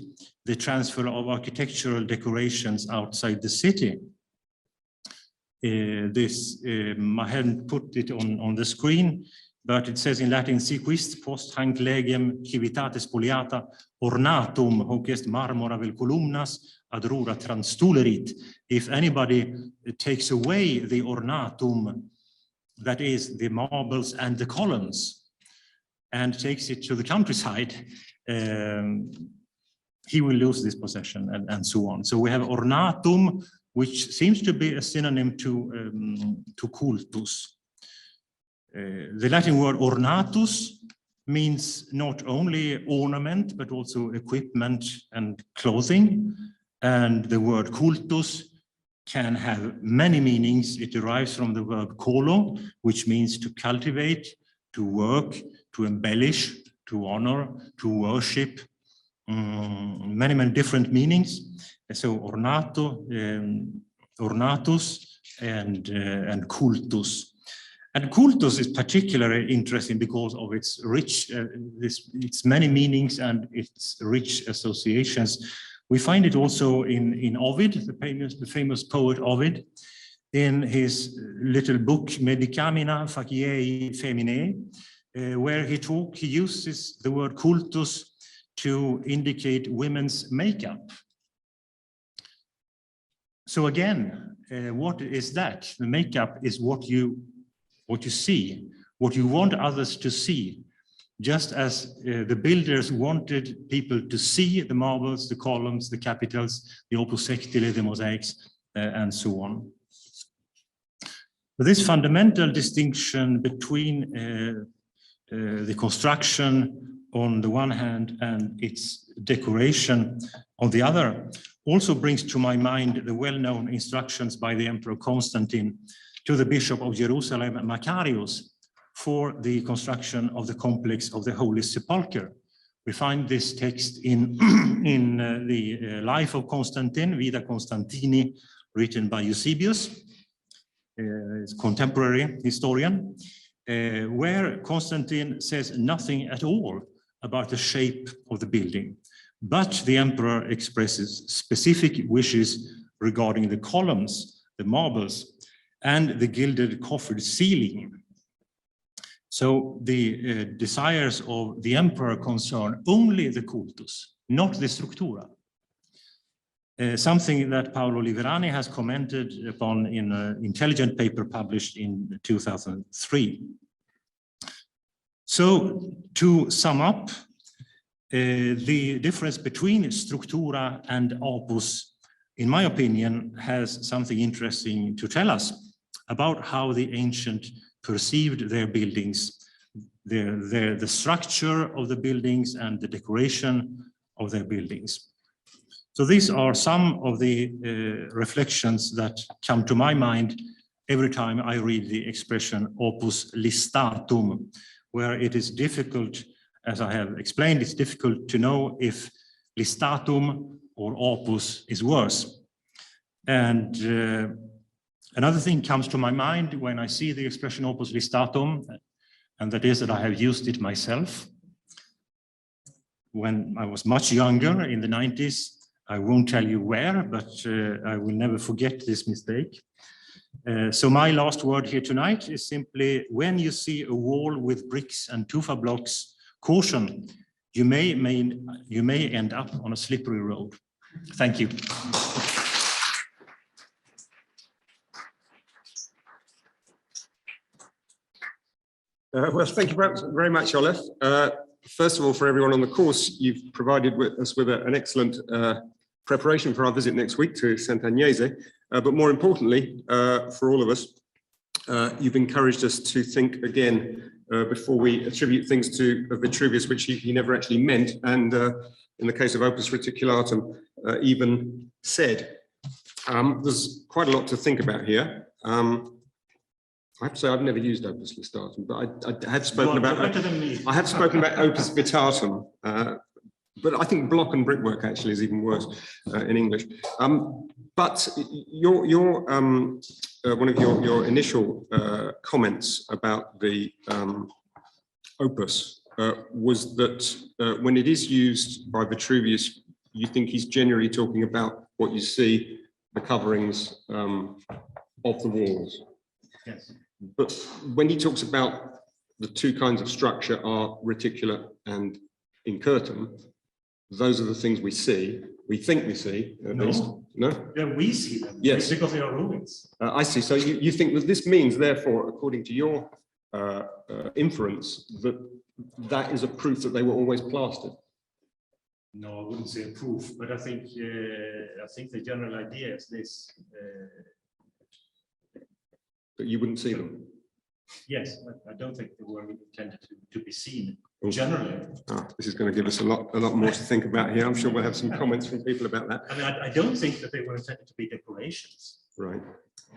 the transfer of architectural decorations outside the city. I hadn't put it on the screen, but it says in Latin, si quist post hanc legem civitate spoliata ornatum hoc est marmora vel columnas ad rura transtulerit. If anybody takes away the ornatum, that is the marbles and the columns, and takes it to the countryside, he will lose this possession, and so on. So we have ornatum, which seems to be a synonym to cultus. The Latin word ornatus means not only ornament, but also equipment and clothing. And the word cultus can have many meanings. It derives from the verb colo, which means to cultivate, to work, to embellish, to honor, to worship. Many different meanings. So ornato, ornatus, and cultus. And cultus is particularly interesting because of its rich, its many meanings and its rich associations. We find it also in Ovid, the famous poet Ovid, in his little book Medicamina Faciei Feminae, where he uses the word cultus to indicate women's makeup. So again, what is that? The makeup is what you see, what you want others to see, just as the builders wanted people to see the marbles, the columns, the capitals, the opus sectile, the mosaics, and so on. This fundamental distinction between the construction on the one hand and its decoration on the other also brings to my mind the well-known instructions by the Emperor Constantine to the Bishop of Jerusalem, Macarius, for the construction of the complex of the Holy Sepulchre. We find this text in the Life of Constantine, Vita Constantini, written by Eusebius, his contemporary historian, where Constantine says nothing at all about the shape of the building, but the emperor expresses specific wishes regarding the columns, the marbles, and the gilded coffered ceiling. So the desires of the emperor concern only the cultus, not the structura. Something that Paolo Liverani has commented upon in an intelligent paper published in 2003. So to sum up, the difference between structura and opus, in my opinion, has something interesting to tell us about how the ancient perceived their buildings, the structure of the buildings and the decoration of their buildings. So these are some of the reflections that come to my mind every time I read the expression opus listatum, where it is difficult, as I have explained, it's difficult to know if listatum or opus is worse. And another thing comes to my mind when I see the expression opus listatum, and that is that I have used it myself. When I was much younger, in the 90s, I won't tell you where, but I will never forget this mistake. So my last word here tonight is simply, when you see a wall with bricks and tufa blocks, caution, you may end up on a slippery road. Thank you. Well, thank you very much, Olaf. First of all, for everyone on the course, you've provided us with an excellent preparation for our visit next week to Sant'Agnese. But more importantly, for all of us, you've encouraged us to think again before we attribute things to Vitruvius, which he never actually meant, and in the case of Opus Reticulatum, even said. There's quite a lot to think about here. I have to say I've never used Opus Listatum, but I have spoken about Opus Vittatum But I think block and brickwork actually is even worse in English. But one of your initial comments about the Opus was that when it is used by Vitruvius, you think he's generally talking about what you see, the coverings of the walls. Yes. But when he talks about the two kinds of structure are reticular and incurtum, those are the things we see, we think we see, at least. No? Yeah, we see them. Yes. Because they are ruins. I see. So you think that this means, therefore, according to your inference, that that is a proof that they were always plastered? No, I wouldn't say a proof, but I think the general idea is this. That you wouldn't see them? Yes, I don't think they were intended to be seen generally. Oh, this is going to give us a lot more to think about here. I'm sure we'll have some comments from people about that. I mean, I don't think that they were intended to be decorations. Right.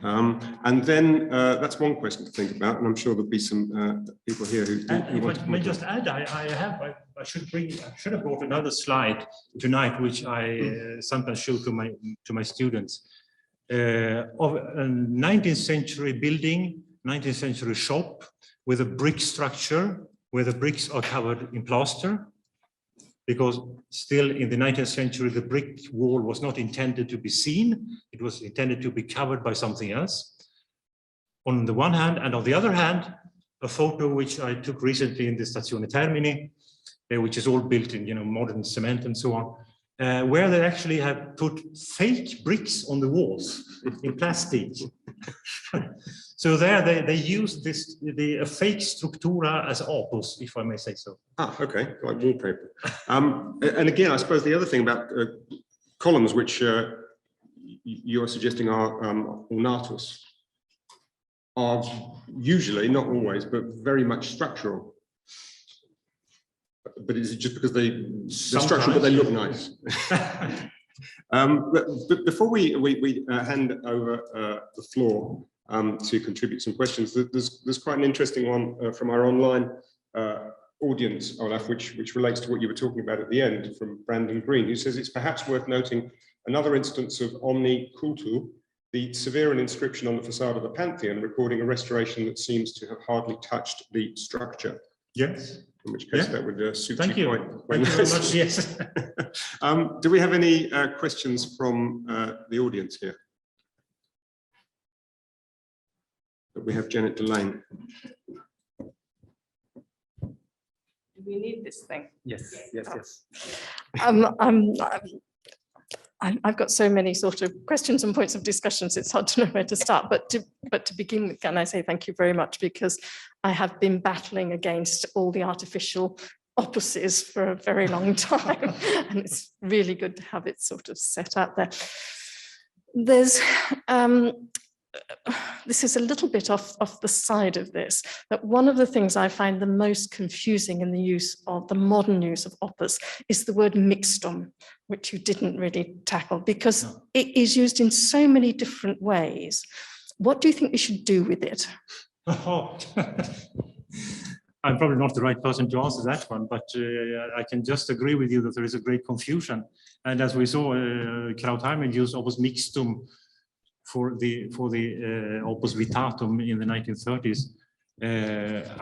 And then that's one question to think about, and I'm sure there'll be some people here who want to. May just add, I should have brought another slide tonight, which I sometimes show to my students, of a 19th century building, 19th century shop with a brick structure, where the bricks are covered in plaster, because still in the 19th century, the brick wall was not intended to be seen. It was intended to be covered by something else. On the one hand, and on the other hand, a photo which I took recently in the Stazione Termini, which is all built in modern cement and so on, where they actually have put fake bricks on the walls in plastic. So there they use a fake structura as opus, if I may say so. Ah, okay, like wallpaper. And again, I suppose the other thing about columns, which you are suggesting are ornatus, are usually, not always, but very much structural. But is it just because they're structural, but they look nice? But before we hand over the floor to contribute some questions, there's quite an interesting one from our online audience, Olaf, which relates to what you were talking about at the end, from Brandon Green, who says it's perhaps worth noting another instance of omni cultu, the Severan inscription on the facade of the Pantheon, recording a restoration that seems to have hardly touched the structure. Yes. In which case that would suit you quite Thank you very much. Yes. Do we have any questions from the audience here? We have Janet Delane. Do we need this thing? Yes, yes. I've got so many sort of questions and points of discussions, it's hard to know where to start. But to begin with, can I say thank you very much, because I have been battling against all the artificial opuses for a very long time, and it's really good to have it sort of set out there. There's this is a little bit off the side of this, but one of the things I find the most confusing in the use of the modern use of opus is the word mixtum, which you didn't really tackle, because it is used in so many different ways. What do you think we should do with it? Oh. I'm probably not the right person to answer that one, but I can just agree with you that there is a great confusion. And as we saw, Krautheimer used opus mixtum for the opus vittatum in the 1930s.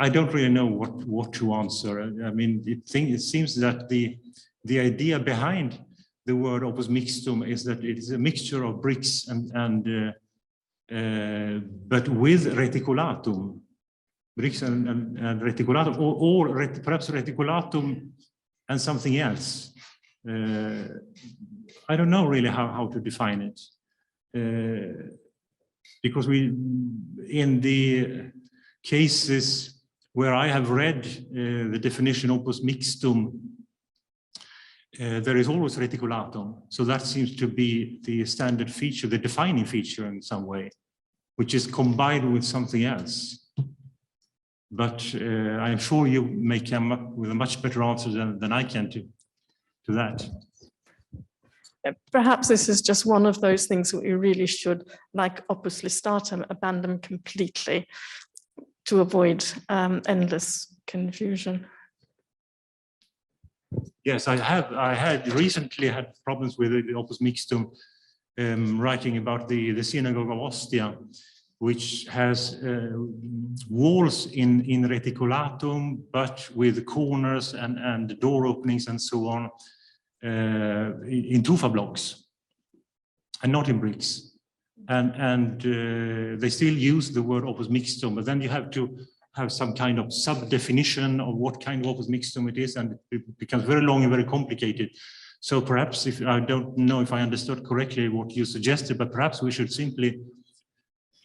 I don't really know what to answer. I mean, it seems that the idea behind the word opus mixtum is that it is a mixture of bricks but with reticulatum, bricks and reticulatum, or perhaps reticulatum and something else. I don't know really how to define it. Because in the cases where I have read the definition opus mixtum, there is always reticulatum. So that seems to be the standard feature, the defining feature in some way, which is combined with something else. But I'm sure you may come up with a much better answer than I can to that. Perhaps this is just one of those things that we really should, like opus listatum, abandon completely to avoid endless confusion. Yes, I had recently had problems with the Opus mixtum, writing about the synagogue of Ostia, which has walls in reticulatum, but with corners and door openings and so on, in tufa blocks and not in bricks. And they still use the word opus mixtum, but then you have to have some kind of sub-definition of what kind of opus mixtum it is, and it becomes very long and very complicated. So perhaps, if I don't know if I understood correctly what you suggested, but perhaps we should simply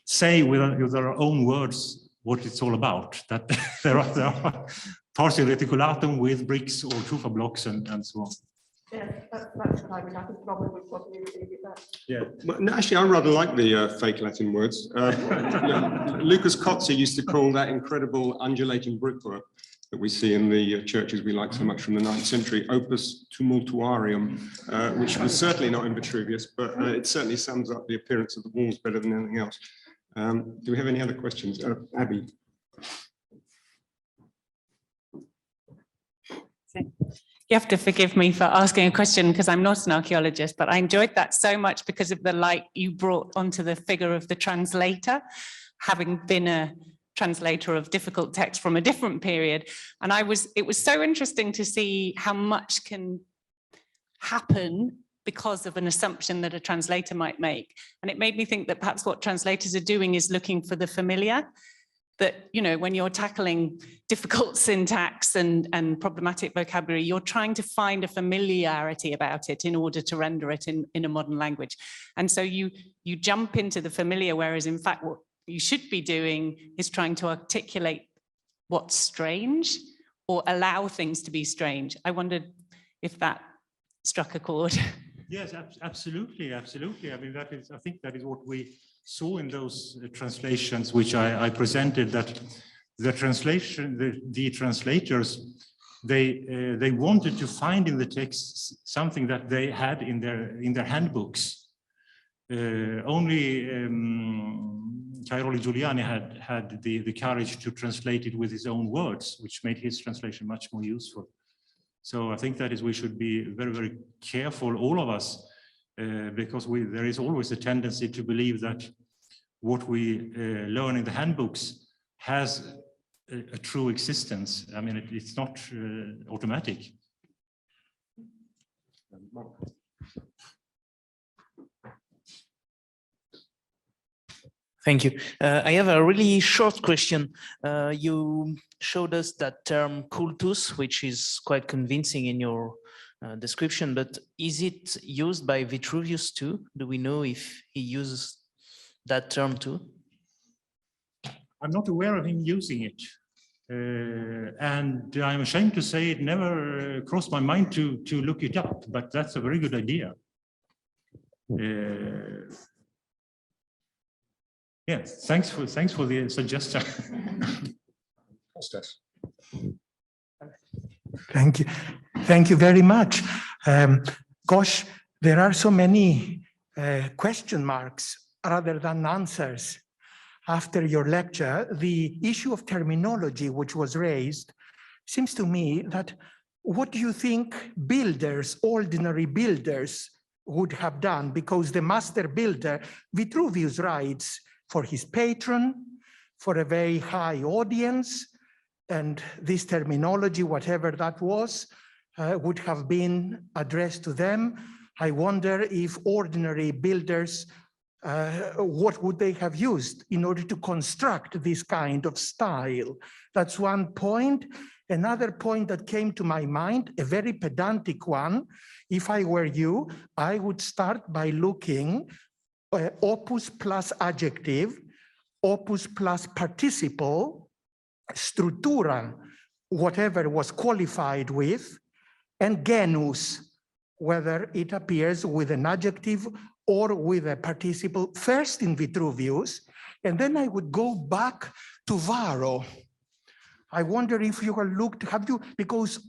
say with our own words what it's all about, that there are parts of reticulatum with bricks or tufa blocks and so on. Yeah, that's what I would have a problem with what you do with that. Yeah. Well, no, actually, I rather like the fake Latin words. Lucas Cozzi used to call that incredible undulating brickwork that we see in the churches we like so much from the 9th century, opus tumultuarium, which was certainly not in Vitruvius, but it certainly sums up the appearance of the walls better than anything else. Do we have any other questions? Abby? You have to forgive me for asking a question because I'm not an archaeologist, but I enjoyed that so much because of the light you brought onto the figure of the translator, having been a translator of difficult text from a different period. And it was so interesting to see how much can happen because of an assumption that a translator might make. And it made me think that perhaps what translators are doing is looking for the familiar, that, you know, when you're tackling difficult syntax and problematic vocabulary, you're trying to find a familiarity about it in order to render it in a modern language. And so you jump into the familiar, whereas in fact, what you should be doing is trying to articulate what's strange or allow things to be strange. I wondered if that struck a chord. Yes, absolutely, absolutely. I mean, I think that is what we saw in those translations, which I presented, that the translators, they wanted to find in the text something that they had in their handbooks. Only Cairoli Giuliani had the courage to translate it with his own words, which made his translation much more useful. So I think that is, we should be very, very careful, all of us, because there is always a tendency to believe that what we learn in the handbooks has a true existence. I mean, it's not automatic. Thank you. I have a really short question. You showed us that term cultus, which is quite convincing in your description, but is it used by Vitruvius too? Do we know if he uses that term too? I'm not aware of him using it. And I'm ashamed to say it never crossed my mind to look it up, but that's a very good idea. Yes, thanks for the suggestion. Thank you very much. Gosh, there are so many question marks rather than answers after your lecture. The issue of terminology, which was raised, seems to me that what do you think builders, ordinary builders, would have done? Because the master builder, Vitruvius, writes for his patron, for a very high audience, and this terminology, whatever that was, would have been addressed to them. I wonder if ordinary builders, what would they have used in order to construct this kind of style? That's one point. Another point that came to my mind, a very pedantic one. If I were you, I would start by looking opus plus adjective, opus plus participle, structura, whatever was qualified with, and genus, whether it appears with an adjective or with a participle, first in Vitruvius, and then I would go back to Varro. I wonder if you have looked, because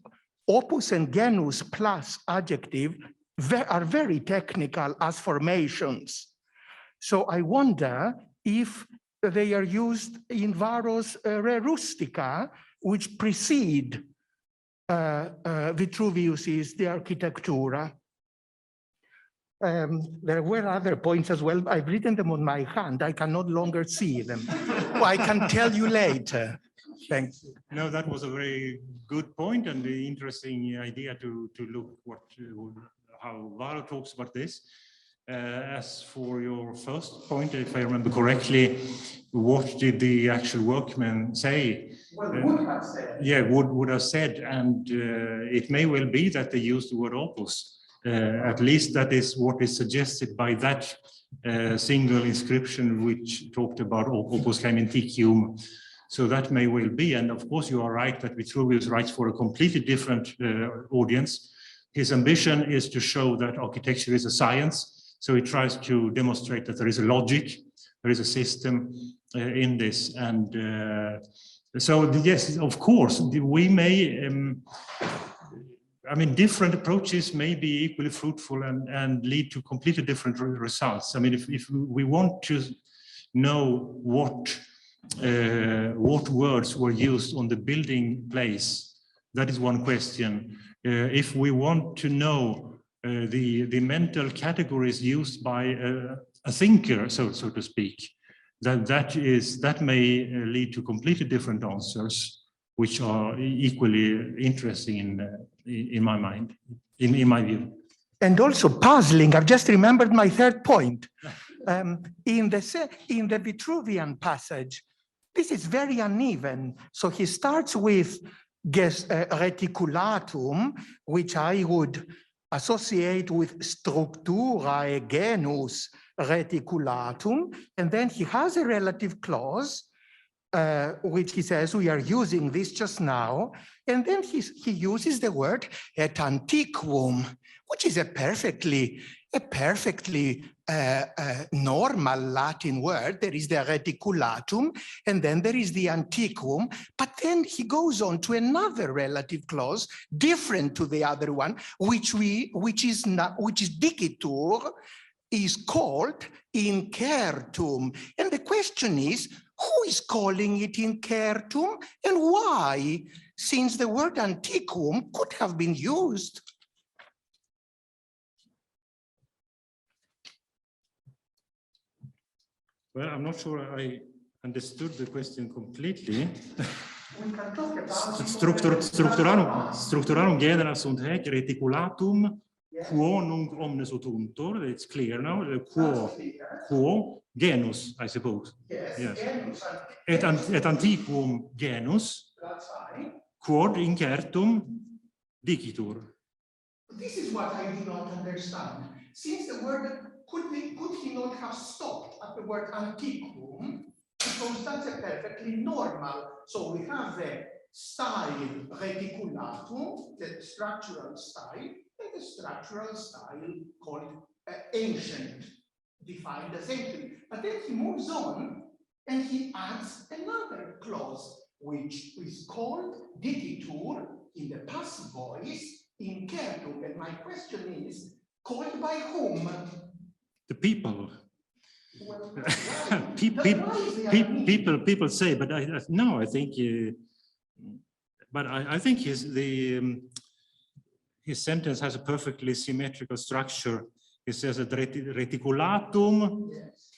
opus and genus plus adjective are very technical as formations. So I wonder if they are used in Varro's Re Rustica, which precede Vitruvius is the architectura. There were other points as well. I've written them on my hand. I can no longer see them. Well, I can tell you later. Thank you. No, that was a very good point and the interesting idea to look how Varo talks about this. As for your first point, if I remember correctly, what did the actual workmen say? Well, would have said. Yeah, would have said, and it may well be that they used the word opus. At least that is what is suggested by that single inscription which talked about opus caementicium. So that may well be, and of course you are right that Vitruvius writes for a completely different audience. His ambition is to show that architecture is a science. So he tries to demonstrate that there is a logic, there is a system in this. And so, yes, of course, we may, I mean, different approaches may be equally fruitful and lead to completely different results. I mean, if we want to know what words were used on the building place, that is one question. If we want to know the mental categories used by a thinker, so to speak, that may lead to completely different answers, which are equally interesting in my mind, in my view. And also puzzling. I've just remembered my third point. In the Vitruvian passage, this is very uneven. So he starts with reticulatum, which I would associate with structura genus reticulatum, and then he has a relative clause, which he says we are using this just now, and then he uses the word et antiquum, which is a perfectly normal Latin word. There is the reticulatum, and then there is the antiquum, but then he goes on to another relative clause, different to the other one, which is dicitur, is called incertum. And the question is, who is calling it incertum and why? Since the word antiquum could have been used. Well, I'm not sure I understood the question completely. Structurarum genera sunt haec reticulatum quo nunc omnes utuntur. It's clear now. Quo genus, I suppose. Yes. Et antiquum genus quod incertum dicitur. This is what I do not understand. Since the word could he not have stopped at the word antiquum? Because that's a perfectly normal. So we have the style reticulatum, the structural style, and the structural style called ancient, defined as ancient. But then he moves on and he adds another clause, which is called dicitur in the passive voice, incertum. And my question is, called by whom? The people. Well, people say, but I think his sentence has a perfectly symmetrical structure. He says that reticulatum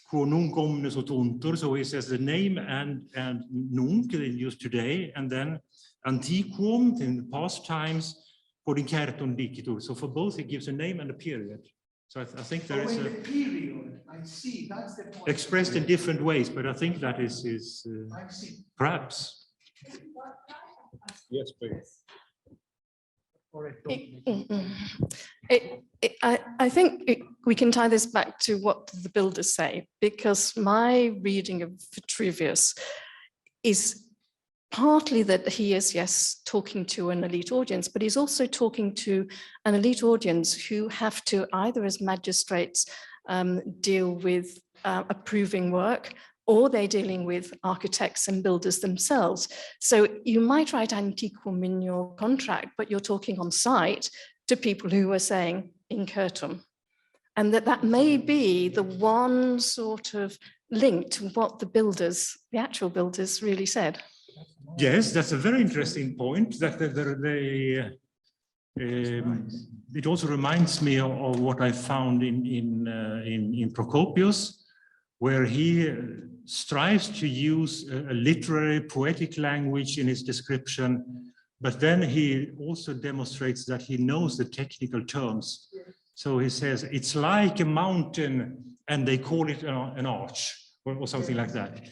quo nunc omnes utuntur. So he says the name and nunc they use today, and then antiquum in the past times, quod incertum dicitur. So for both he gives a name and a period. So I think there is a period. I see. That's the point. Expressed in different ways, but I think that is perhaps. Yes, please. I think we can tie this back to what the builders say, because my reading of Vitruvius is partly that he is, yes, talking to an elite audience, but he's also talking to an elite audience who have to either as magistrates deal with approving work, or they're dealing with architects and builders themselves. So you might write antiquum in your contract, but you're talking on site to people who are saying incertum. And that may be the one sort of link to what the builders, the actual builders really said. Yes, that's a very interesting point. That it also reminds me of what I found in Procopius, where he strives to use a literary, poetic language in his description, but then he also demonstrates that he knows the technical terms. So he says, it's like a mountain, and they call it an arch, or something like that.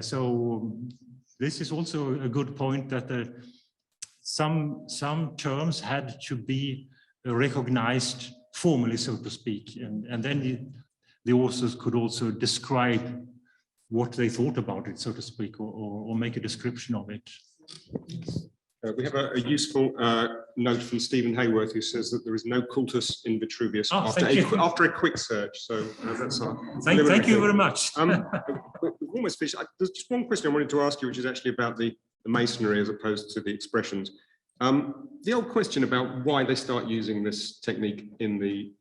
So this is also a good point, that some terms had to be recognized formally, so to speak, and then the authors could also describe what they thought about it, so to speak, or make a description of it. We have a useful note from Stephen Hayworth, who says that there is no cultus in Vitruvius after a quick search. So that's our thank you very much. We've almost finished. There's just one question I wanted to ask you, which is actually about the masonry as opposed to the expressions. The old question about why they start using this technique in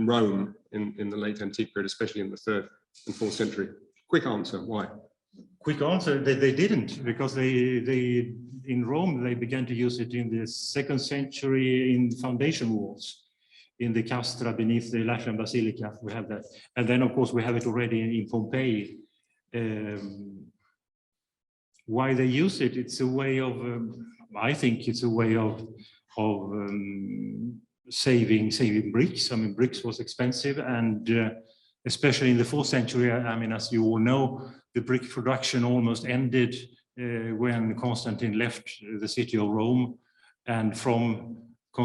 Rome in the late antique period, especially in the 3rd and 4th century. Quick answer, why? Quick answer, they didn't, because they in Rome, they began to use it in the 2nd century in foundation walls, in the castra beneath the Lateran Basilica. We have that. And then, of course, we have it already in Pompeii. Why they use it? It's a way of, I think it's a way of saving bricks. I mean, bricks was expensive, and especially in the 4th century, I mean, as you all know, the brick production almost ended when Constantine left the city of Rome, and from the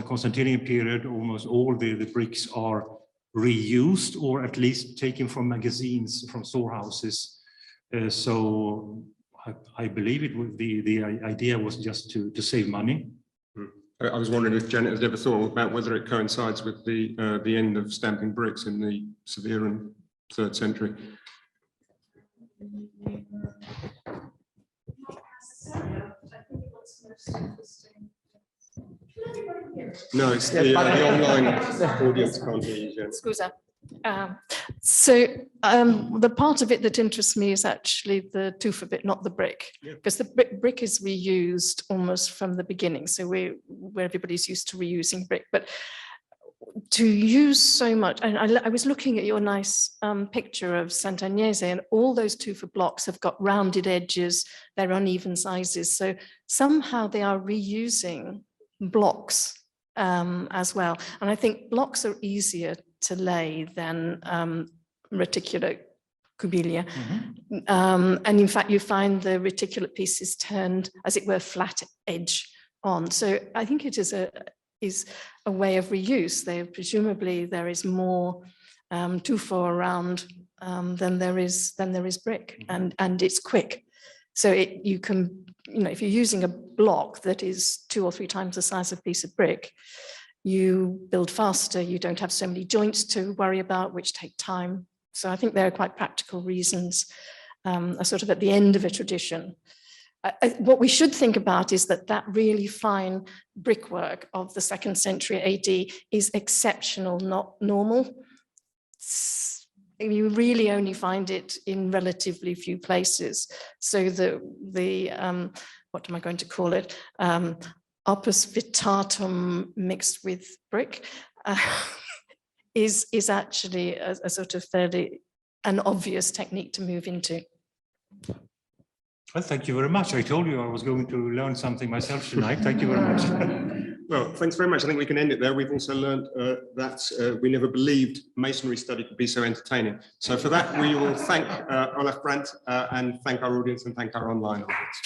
Constantinian period, almost all the bricks are reused, or at least taken from magazines, from storehouses. So I believe the idea was just to save money. I was wondering if Janet has ever thought about whether it coincides with the end of stamping bricks in the Severan 3rd century. No, it's the online audience can't hear you, Janet. Scusa. The part of it that interests me is actually the tufa bit, not the brick, because the brick is reused almost from the beginning. So where everybody's used to reusing brick, but to use so much, and I was looking at your nice picture of Sant'Agnese, and all those tufa blocks have got rounded edges, they're uneven sizes. So somehow they are reusing blocks as well. And I think blocks are easier to lay than reticulate cubilia. And in fact, you find the reticulate pieces turned, as it were, flat edge on. So I think it is a way of reuse. Presumably there is more tufa around than there is brick, and it's quick. So you can, if you're using a block that is 2 or 3 times the size of a piece of brick, you build faster, you don't have so many joints to worry about, which take time. So I think there are quite practical reasons, sort of at the end of a tradition. What we should think about is that really fine brickwork of the 2nd century AD is exceptional, not normal. You really only find it in relatively few places. So the what am I going to call it? Opus vittatum mixed with brick is actually a sort of fairly an obvious technique to move into. Well, thank you very much. I told you I was going to learn something myself tonight. Thank you very much. Well, thanks very much. I think we can end it there. We've also learned that we never believed masonry study could be so entertaining. So for that, we will thank Olof Brandt and thank our audience and thank our online audience.